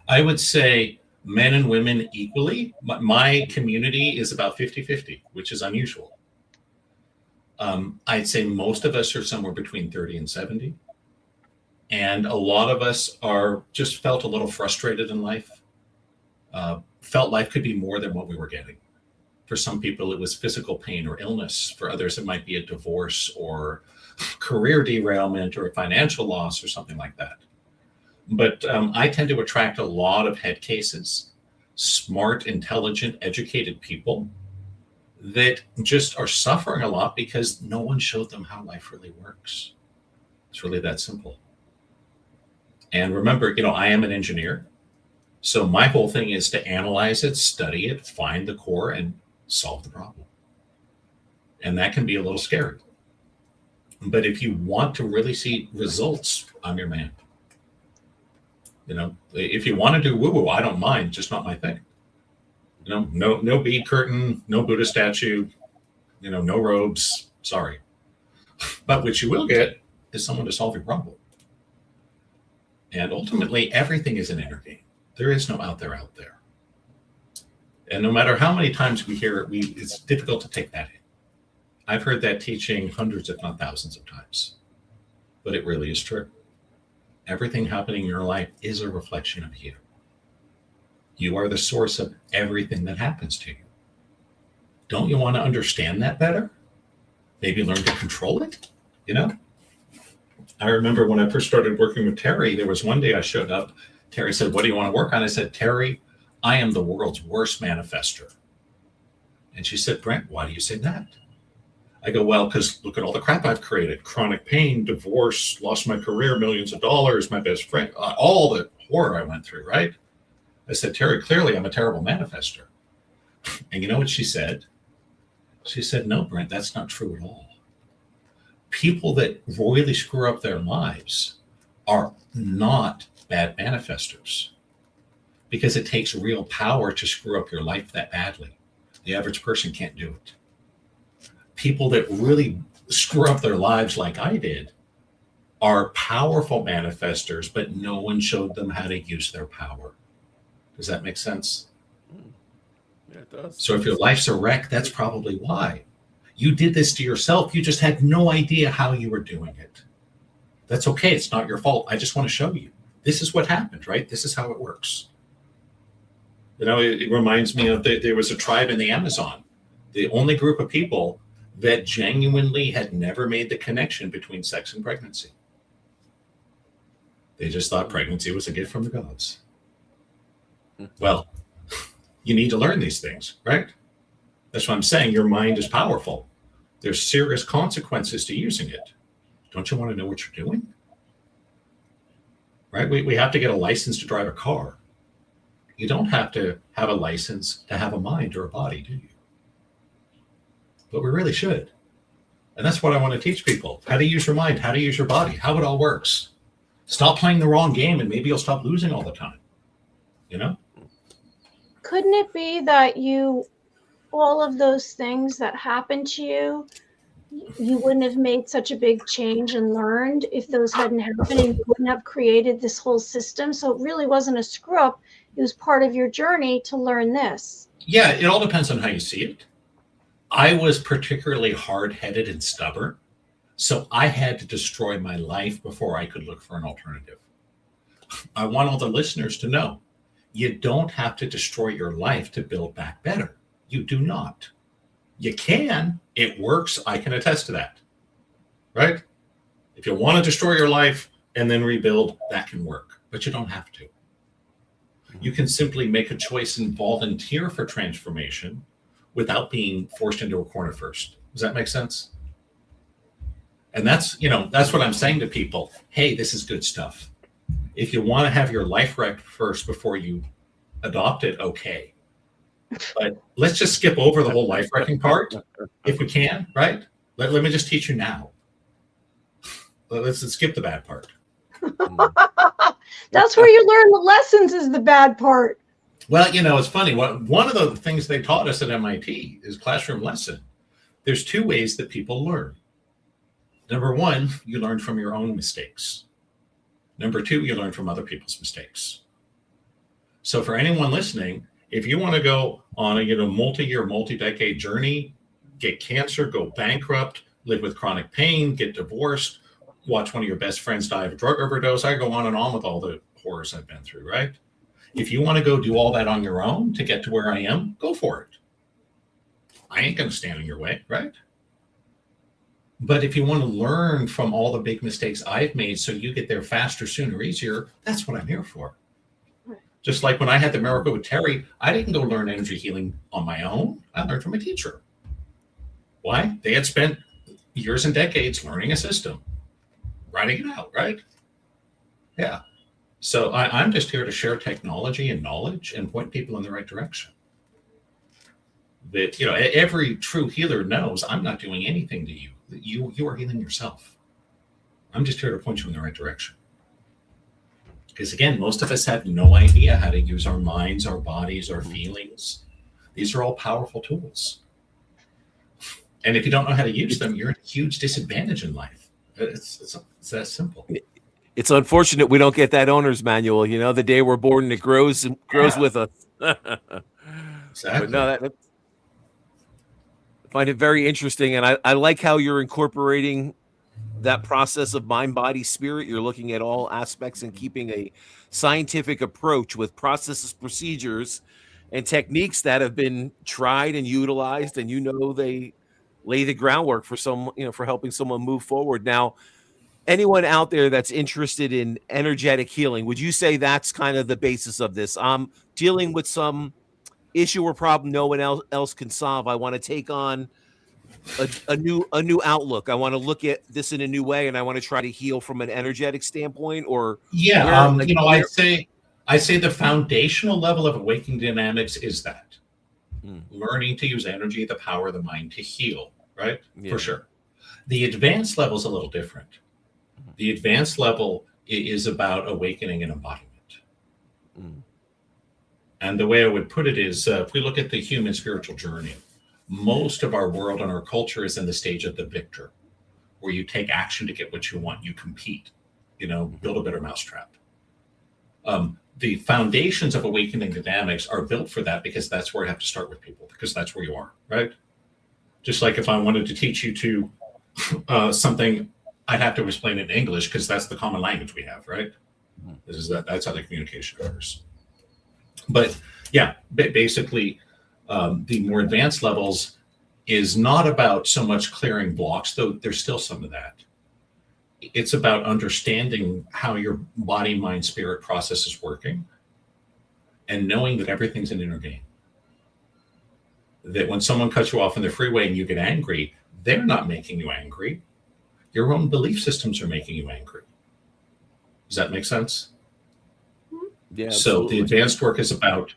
I would say men and women equally. My community is about 50-50, which is unusual. I'd say most of us are somewhere between 30 and 70. And a lot of us are just felt a little frustrated in life. Felt life could be more than what we were getting. For some people, it was physical pain or illness. For others, it might be a divorce or career derailment or a financial loss or something like that. But I tend to attract a lot of head cases, smart, intelligent, educated people that just are suffering a lot because no one showed them how life really works. It's really that simple. And remember, I am an engineer. So my whole thing is to analyze it, study it, find the core, and solve the problem. And that can be a little scary. But if you want to really see results, I'm your man. If you want to do woo-woo, I don't mind, just not my thing. No bead curtain, no Buddha statue, no robes, sorry. But what you will get is someone to solve your problem. And ultimately, everything is an inner game. There is no out there. And no matter how many times we hear it, it's difficult to take that in. I've heard that teaching hundreds, if not thousands of times, but it really is true. Everything happening in your life is a reflection of you. You are the source of everything that happens to you. Don't you want to understand that better? Maybe learn to control it, you know? I remember when I first started working with Terry, there was one day I showed up. Terry said, "What do you want to work on?" I said, "Terry, I am the world's worst manifester." And she said, "Brent, why do you say that?" I go, "Well, because look at all the crap I've created. Chronic pain, divorce, lost my career, millions of dollars, my best friend, all the horror I went through, right?" I said, "Terry, clearly I'm a terrible manifester." And you know what she said? She said, "No, Brent, that's not true at all. People that royally screw up their lives are not bad manifestors, because it takes real power to screw up your life that badly. The average person can't do it. People that really screw up their lives like I did are powerful manifestors, but no one showed them how to use their power." Does that make sense? Yeah, it does. So if your life's a wreck, that's probably why. You did this to yourself. You just had no idea how you were doing it. That's okay. It's not your fault. I just want to show you. This is what happened, right? This is how it works. You know, it reminds me of there was a tribe in the Amazon, the only group of people that genuinely had never made the connection between sex and pregnancy. They just thought pregnancy was a gift from the gods. Well, you need to learn these things, right? That's what I'm saying. Your mind is powerful. There's serious consequences to using it. Don't you want to know what you're doing? Right? We have to get a license to drive a car. You don't have to have a license to have a mind or a body, do you? But we really should. And that's what I want to teach people. How to use your mind, how to use your body, how it all works. Stop playing the wrong game and maybe you'll stop losing all the time. You know? Couldn't it be that all of those things that happened to you, you wouldn't have made such a big change and learned if those hadn't happened, and you wouldn't have created this whole system? So it really wasn't a screw up. It was part of your journey to learn this. Yeah, it all depends on how you see it. I was particularly hard-headed and stubborn, so I had to destroy my life before I could look for an alternative. I want all the listeners to know, you don't have to destroy your life to build back better. You do not. You can. It works. I can attest to that. Right? If you want to destroy your life and then rebuild, that can work. But you don't have to. You can simply make a choice and volunteer for transformation without being forced into a corner first. Does that make sense? And that's what I'm saying to people. Hey, this is good stuff. If you want to have your life wrecked first before you adopt it, okay. But let's just skip over the whole life wrecking part if we can, right? Let me just teach you now. Let's skip the bad part. That's where you learn the lessons, is the bad part. Well, it's funny. One of the things they taught us at MIT is classroom lesson. There's two ways that people learn. Number one, you learn from your own mistakes. Number two, you learn from other people's mistakes. So for anyone listening, if you want to go on a multi-year, multi-decade journey, get cancer, go bankrupt, live with chronic pain, get divorced, watch one of your best friends die of a drug overdose, I go on and on with all the horrors I've been through, right? If you want to go do all that on your own to get to where I am, go for it. I ain't going to stand in your way, right? But if you want to learn from all the big mistakes I've made so you get there faster, sooner, easier, that's what I'm here for. Just like when I had the miracle with Terry, I didn't go learn energy healing on my own. I learned from a teacher. Why? They had spent years and decades learning a system, writing it out, right? Yeah. So I'm just here to share technology and knowledge and point people in the right direction. That, every true healer knows I'm not doing anything to you. You are healing yourself. I'm just here to point you in the right direction. Because again, most of us have no idea how to use our minds, our bodies, our feelings. These are all powerful tools. And if you don't know how to use them, you're at a huge disadvantage in life. It's that simple. It's unfortunate we don't get that owner's manual. The day we're born, it grows Yeah. with us. Exactly. But no, that's find it very interesting, and I like how you're incorporating that process of mind, body, spirit. You're looking at all aspects and keeping a scientific approach with processes, procedures, and techniques that have been tried and utilized, and they lay the groundwork for for helping someone move forward. Now, anyone out there that's interested in energetic healing, would you say that's kind of the basis of this? I'm dealing with some issue or problem no one else can solve. I want to take on a new outlook. I want to look at this in a new way, and I want to try to heal from an energetic standpoint. Or I say the foundational level of awakening dynamics is that learning to use energy, the power of the mind to heal, right? Yeah. For sure. The advanced level is a little different. The advanced level is about awakening and embodiment. And the way I would put it is, if we look at the human spiritual journey, most of our world and our culture is in the stage of the victor, where you take action to get what you want. You compete, build a better mousetrap. The foundations of awakening dynamics are built for that, because that's where I have to start with people, because that's where you are, right? Just like if I wanted to teach you to something, I'd have to explain it in English, because that's the common language we have, right? That's how the communication occurs. But yeah, basically, the more advanced levels is not about so much clearing blocks, though there's still some of that. It's about understanding how your body, mind, spirit process is working, and knowing that everything's an inner game. That when someone cuts you off on the freeway and you get angry, they're not making you angry. Your own belief systems are making you angry. Does that make sense? Yeah. So the advanced work is about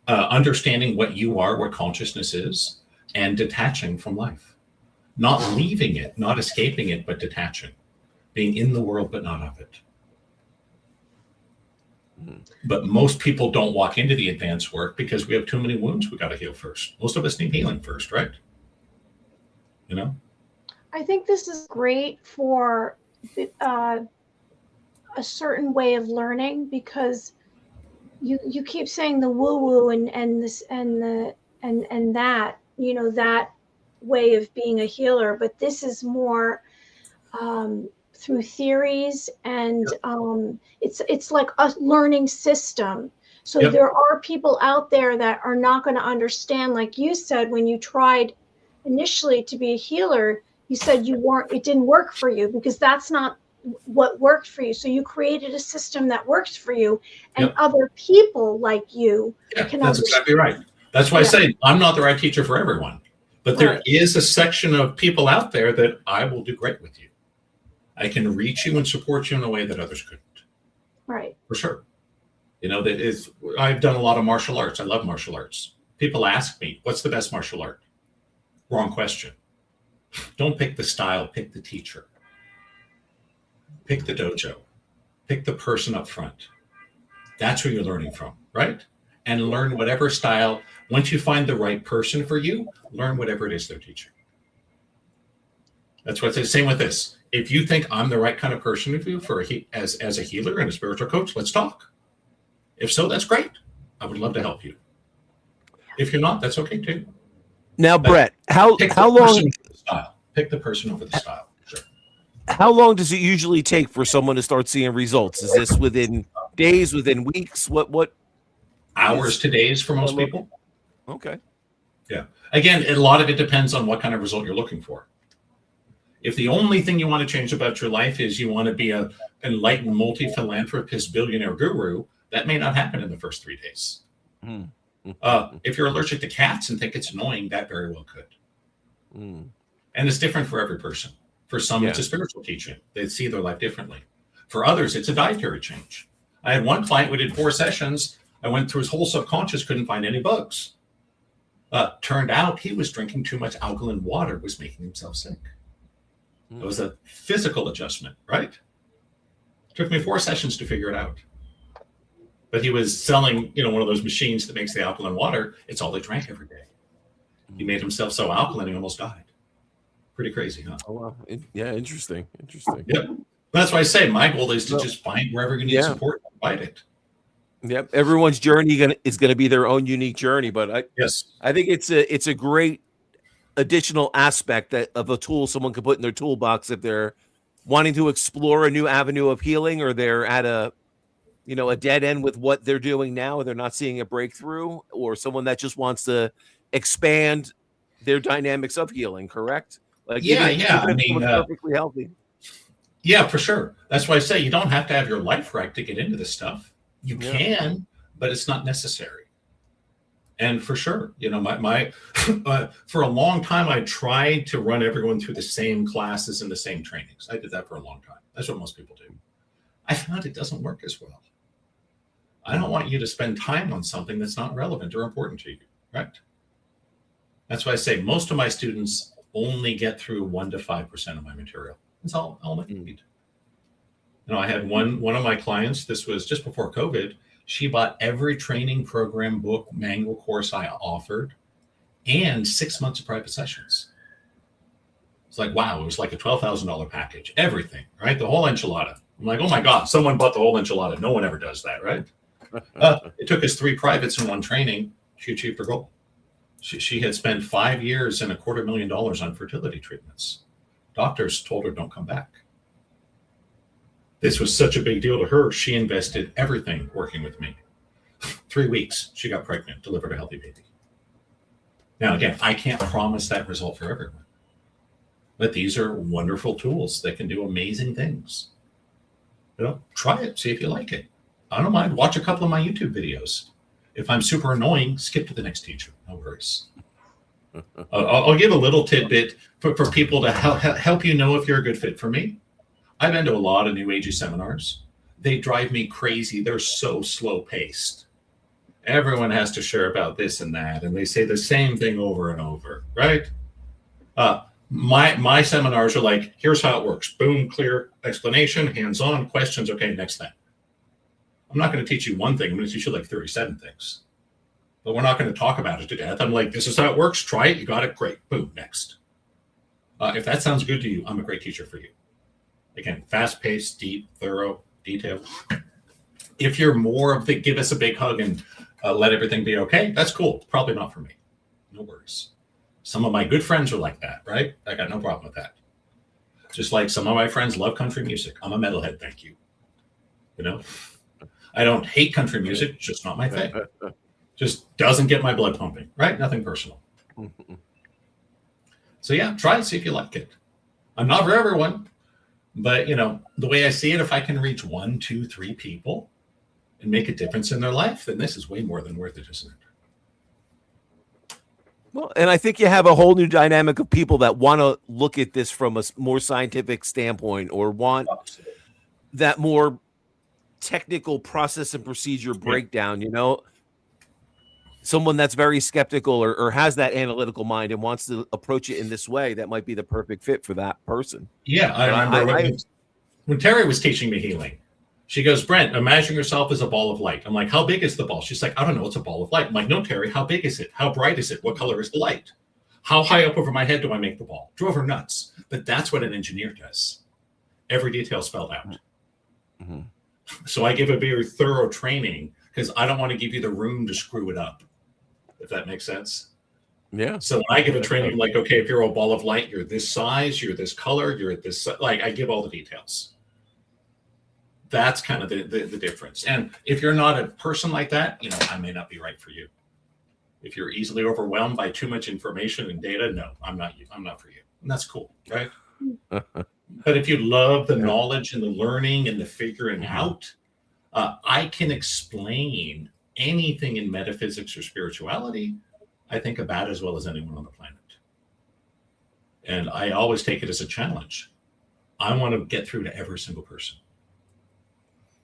understanding what you are, what consciousness is, and detaching from life. Not leaving it, not escaping it, but detaching. Being in the world, but not of it. But most people don't walk into the advanced work because we have too many wounds we got to heal first. Most of us need healing first, right? I think this is great for a certain way of learning, because you keep saying the woo-woo and this and that, that way of being a healer, but this is more through theories, and it's like a learning system. So there are people out there that are not going to understand, like you said, when you tried initially to be a healer, you said it didn't work for you because that's not what worked for you. So you created a system that works for you, and other people like you can that's exactly right. That's why I say I'm not the right teacher for everyone, but there is a section of people out there that I will do great with you. I can reach you and support you in a way that others couldn't. Right. For sure. I've done a lot of martial arts. I love martial arts. People ask me, what's the best martial art? Wrong question. Don't pick the style, pick the teacher. Pick the dojo. Pick the person up front. That's who you're learning from, right? And learn whatever style. Once you find the right person for you, learn whatever it is they're teaching. That's what I say. Same with this. If you think I'm the right kind of person for you as a healer and a spiritual coach, let's talk. If so, that's great. I would love to help you. If you're not, that's okay too. Now, Brett, how long? Pick the person over the style. Sure. How long does it usually take for someone to start seeing results? Is this within days, within weeks? What? Hours to days for most people. Okay. Yeah. Again, a lot of it depends on what kind of result you're looking for. If the only thing you want to change about your life is you want to be an enlightened multi-philanthropist, billionaire guru, that may not happen in the first 3 days. If you're allergic to cats and think it's annoying, that very well could. And it's different for every person. For some, it's a spiritual teaching. They see their life differently. For others, it's a dietary change. I had one client, we did 4 sessions. I went through his whole subconscious, couldn't find any bugs. Turned out he was drinking too much alkaline water, was making himself sick. It was a physical adjustment, right? Took me 4 sessions to figure it out. But he was selling, one of those machines that makes the alkaline water. It's all he drank every day. He made himself so alkaline, he almost died. Pretty crazy, huh? Oh, wow. Yeah, interesting. Yep. That's why I say my goal is to just find wherever you need support and provide it. Yep. Everyone's journey is going to be their own unique journey, but I think it's a great additional aspect that of a tool someone could put in their toolbox if they're wanting to explore a new avenue of healing, or they're at a dead end with what they're doing now, they're not seeing a breakthrough, or someone that just wants to expand their dynamics of healing, correct? Like Yeah, yeah. even I if mean, someone's perfectly healthy. yeah, for sure. That's why I say you don't have to have your life right to get into this stuff. You can, but it's not necessary. And for sure, my for a long time, I tried to run everyone through the same classes and the same trainings. I did that for a long time. That's what most people do. I found it doesn't work as well. I don't want you to spend time on something that's not relevant or important to you, right? That's why I say most of my students only get through 1 to 5% of my material. That's all they need. I had one of my clients, this was just before COVID, she bought every training program, book, manual course I offered, and 6 months of private sessions. It's like, wow, it was like a $12,000 package, everything, right? The whole enchilada. I'm like, oh my God, someone bought the whole enchilada. No one ever does that, right? It took us 3 privates and 1 training. She achieved her goal. She had spent 5 years and $250,000 on fertility treatments. Doctors told her, don't come back. This was such a big deal to her. She invested everything working with me. 3 weeks, she got pregnant, delivered a healthy baby. Now, again, I can't promise that result for everyone, but these are wonderful tools that can do amazing things. Try it, see if you like it. I don't mind. Watch a couple of my YouTube videos. If I'm super annoying, skip to the next teacher. No worries. I'll give a little tidbit for people to help you know if you're a good fit for me. I've been to a lot of New Agey seminars. They drive me crazy. They're so slow paced. Everyone has to share about this and that, and they say the same thing over and over, right? My seminars are like, here's how it works. Boom, clear explanation, hands-on, questions. Okay, next thing. I'm not going to teach you one thing. I'm going to teach you like 37 things. But we're not going to talk about it to death. I'm like, this is how it works. Try it. You got it. Great. Boom, next. If that sounds good to you, I'm a great teacher for you. Again, fast-paced, deep, thorough, detailed. If you're more of the give us a big hug and let everything be okay, that's cool. Probably not for me. No worries. Some of my good friends are like that, right? I got no problem with that. Just like some of my friends love country music. I'm a metalhead, thank you. I don't hate country music, just not my thing. Just doesn't get my blood pumping, right? Nothing personal. So yeah, try it, see if you like it. I'm not for everyone, but the way I see it, if I can reach 1, 2, 3 people and make a difference in their life, then this is way more than worth it, isn't it? Well, and I think you have a whole new dynamic of people that want to look at this from a more scientific standpoint, or want that more technical process and procedure breakdown, someone that's very skeptical or has that analytical mind and wants to approach it in this way, that might be the perfect fit for that person. Yeah, I remember when Terry was teaching me healing, she goes, Brent, imagine yourself as a ball of light. I'm like, how big is the ball? She's like, I don't know, it's a ball of light. I'm like, no, Terry, how big is it? How bright is it? What color is the light? How high up over my head do I make the ball? Drove her nuts. But that's what an engineer does. Every detail spelled out. Mm-hmm. So I give a very thorough training because I don't want to give you the room to screw it up, if that makes sense. Yeah. So when I give a training, like, okay, if you're a ball of light, you're this size, you're this color, you're at this, like, I give all the details. That's kind of the difference. And if you're not a person like that, I may not be right for you. If you're easily overwhelmed by too much information and data, no, I'm not you. I'm not for you. And that's cool, right? But if you love the knowledge and the learning and the figuring out, I can explain anything in metaphysics or spirituality, I think, about as well as anyone on the planet. And I always take it as a challenge. I want to get through to every single person.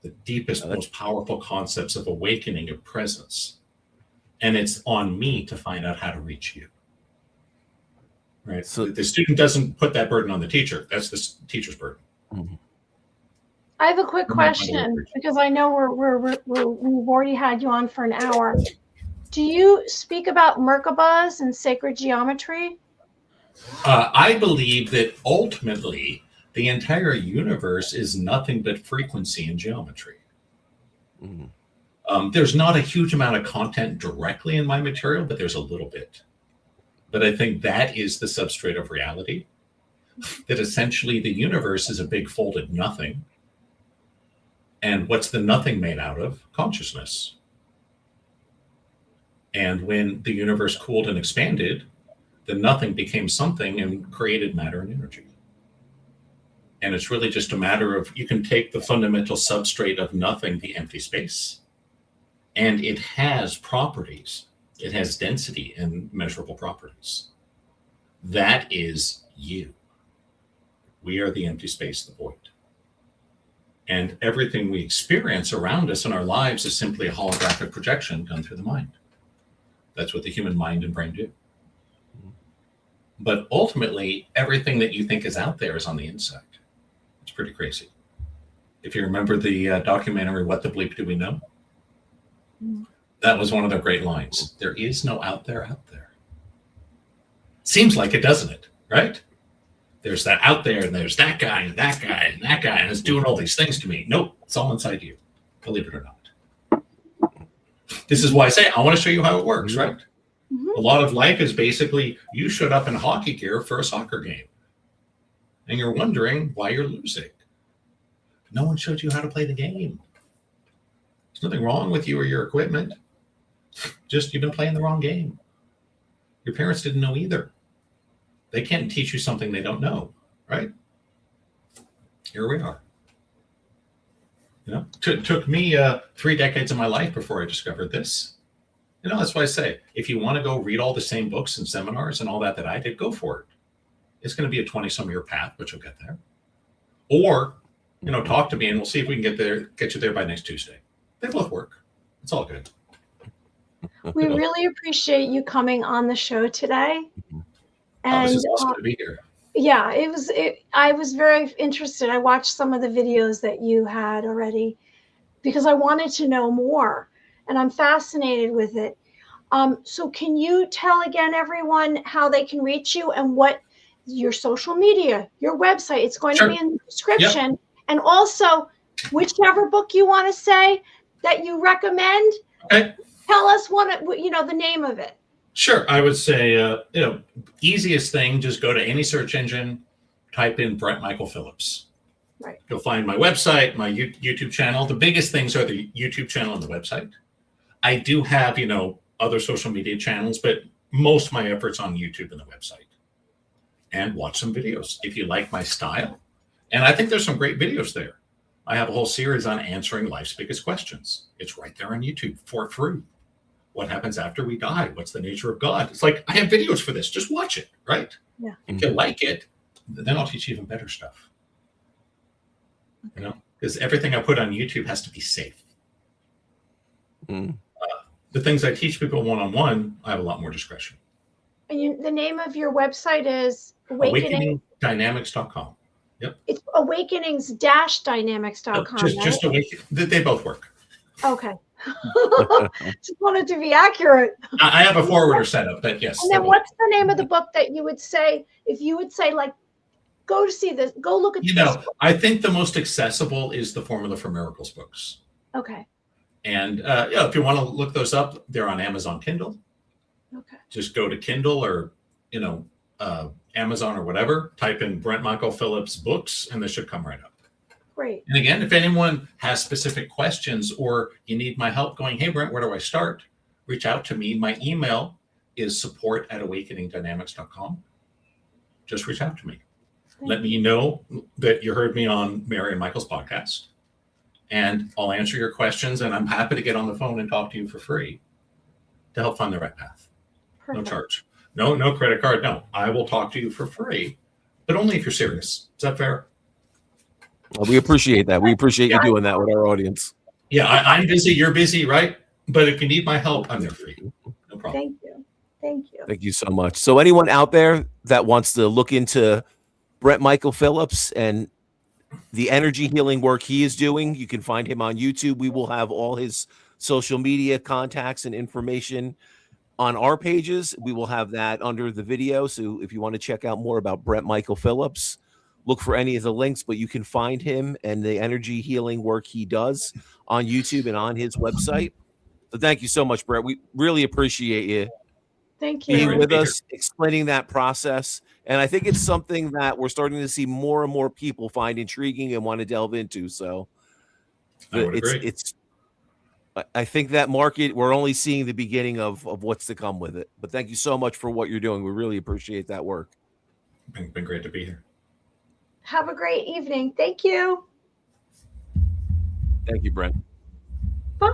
The deepest, most powerful concepts of awakening, of presence. And it's on me to find out how to reach you. Right. So the student doesn't put that burden on the teacher. That's the teacher's burden. Mm-hmm. I have a quick question, because I know we've already had you on for an hour. Do you speak about Merkabahs and sacred geometry? I believe that ultimately the entire universe is nothing but frequency and geometry. Mm-hmm. There's not a huge amount of content directly in my material, but there's a little bit. But I think that is the substrate of reality, that essentially the universe is a big folded nothing. And what's the nothing made out of? Consciousness. And when the universe cooled and expanded, the nothing became something and created matter and energy. And it's really just a matter of, you can take the fundamental substrate of nothing, the empty space, and it has properties. It has density and measurable properties. That is you. We are the empty space, the void. And everything we experience around us in our lives is simply a holographic projection done through the mind. That's what the human mind and brain do. But ultimately, everything that you think is out there is on the inside. It's pretty crazy. If you remember the documentary, What the Bleep Do We Know? That was one of their great lines. There is no out there out there. Seems like it, doesn't it? Right? There's that out there, and there's that guy, and that guy, and that guy, and it's doing all these things to me. Nope, it's all inside you, believe it or not. This is why I say I want to show you how it works, right? A lot of life is basically, you showed up in hockey gear for a soccer game, and you're wondering why you're losing. No one showed you how to play the game. There's nothing wrong with you or your equipment. Just you've been playing the wrong game. Your parents didn't know either. They can't teach you something they don't know, right? Here we are. You know, took me 3 decades of my life before I discovered this. You know, that's why I say, if you want to go read all the same books and seminars and all that I did, go for it. It's going to be a 20-some year path, but you'll get there. Or, you know, talk to me and we'll see if we can get you there by next Tuesday. They both work. It's all good. We really appreciate you coming on the show today. And this is awesome to be here. Yeah, I was very interested. I watched some of the videos that you had already because I wanted to know more, and I'm fascinated with it. So can you tell again, everyone, how they can reach you and what your social media, your website, it's going to be in the description. Yep. And also, whichever book you want to say that you recommend, tell us the name of it. Sure. I would say, easiest thing, just go to any search engine, type in Brent Michael Phillips. Right. You'll find my website, my YouTube channel. The biggest things are the YouTube channel and the website. I do have, other social media channels, but most of my efforts on YouTube and the website. And watch some videos if you like my style. And I think there's some great videos there. I have a whole series on answering life's biggest questions. It's right there on YouTube for free. What happens after we die? What's the nature of God? It's like, I have videos for this. Just watch it, right? Yeah. If you like it, then I'll teach you even better stuff. Because everything I put on YouTube has to be safe. The things I teach people one-on-one, I have a lot more discretion. And the name of your website is awakeningdynamics.com. Yep. It's awakenings-dynamics.com. Just awaken. They both work. Okay. Just wanted to be accurate. I have a forwarder set up, but yes. And then what's the name of the book that you would say, if you would say, like, go to see this, go look at this book? I think the most accessible is the Formula for Miracles books. Okay. And if you want to look those up, they're on Amazon Kindle. Okay. Just go to Kindle or, Amazon or whatever, type in Brent Michael Phillips books, and they should come right up. Great. And again, if anyone has specific questions or you need my help going, hey, Brent, where do I start? Reach out to me. My email is support@awakeningdynamics.com. Just reach out to me. Let me know that you heard me on Mary and Michael's podcast, and I'll answer your questions. And I'm happy to get on the phone and talk to you for free to help find the right path. Perfect. No charge. No credit card. No, I will talk to you for free, but only if you're serious. Is that fair? Well, we appreciate that. We appreciate you doing that with our audience. Yeah, I'm busy. You're busy, right? But if you need my help, I'm there for you. No problem. Thank you. Thank you. Thank you so much. So anyone out there that wants to look into Brent Michael Phillips and the energy healing work he is doing, you can find him on YouTube. We will have all his social media contacts and information on our pages. We will have that under the video. So if you want to check out more about Brent Michael Phillips, look for any of the links, but you can find him and the energy healing work he does on YouTube and on his website. So thank you so much, Brent. We really appreciate you Thank you. Being with us, explaining that process. And I think it's something that we're starting to see more and more people find intriguing and want to delve into. So I think that market, we're only seeing the beginning of what's to come with it. But thank you so much for what you're doing. We really appreciate that work. Been great to be here. Have a great evening. Thank you. Thank you, Brent. Bye.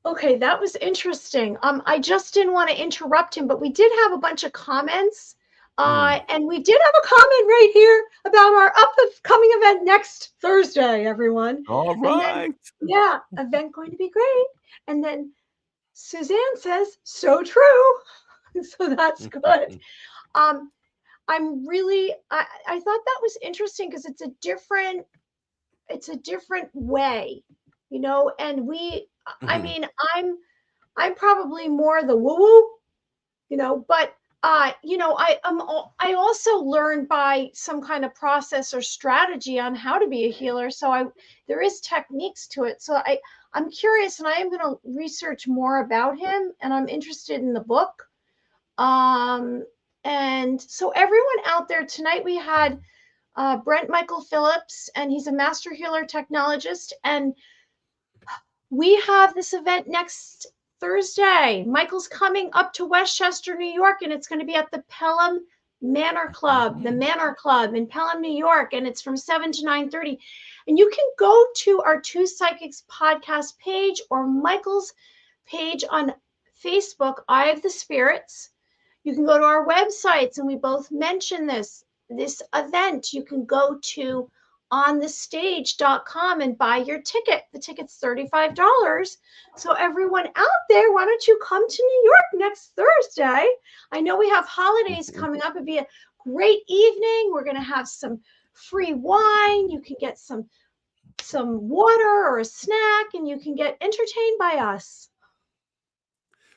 Okay, that was interesting. I just didn't want to interrupt him, but we did have a bunch of comments. And we did have a comment right here about our upcoming event next Thursday, everyone. All right. Yeah, event going to be great. And then Suzanne says, so true. So that's good. I'm really, I thought that was interesting because it's a different way, you know, and I mean, I'm probably more the woo-woo, you know, but you know, I also learned by some kind of process or strategy on how to be a healer. So there is techniques to it. So I'm curious, and I am going to research more about him, and I'm interested in the book. And so everyone out there tonight, we had Brent Michael Phillips, and he's a master healer technologist. And we have this event next Thursday. Michael's coming up to Westchester, New York, and it's going to be at the Pelham Manor Club, the Manor Club in Pelham, New York, and it's from 7 to 9:30. And you can go to our Two Psychics podcast page or Michael's page on Facebook, Eye of the Spirits. You can go to our websites, and we both mention this event. You can go to onthestage.com and buy your ticket. The ticket's $35. So everyone out there, why don't you come to New York next Thursday? I know we have holidays coming up. It'd be a great evening. We're going to have some free wine. You can get some water or a snack, and you can get entertained by us.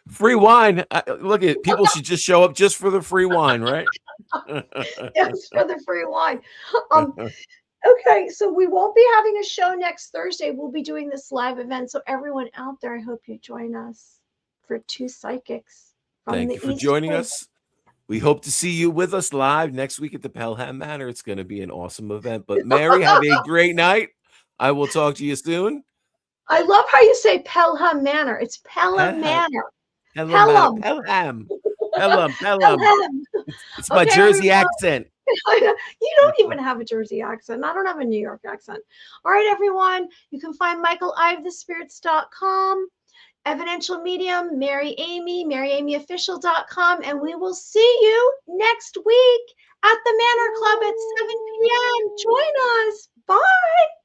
Free wine. Look at people should just show up just for the free wine, right? Yes, for the free wine. Okay, so we won't be having a show next Thursday. We'll be doing this live event. So everyone out there, I hope you join us for Two Psychics. Thank you for joining us. We hope to see you with us live next week at the Pelham Manor. It's going to be an awesome event. But Mary, have a great night. I will talk to you soon. I love how you say Pelham Manor. It's Pelham Manor. Pelham. It's my Jersey accent. You don't even have a Jersey accent. I don't have a New York accent. All right, everyone. You can find Michael eyeofthespirits.com, Evidential Medium, Mary AmyOfficial.com, and we will see you next week at the Manor Club at 7 p.m. Join us. Bye.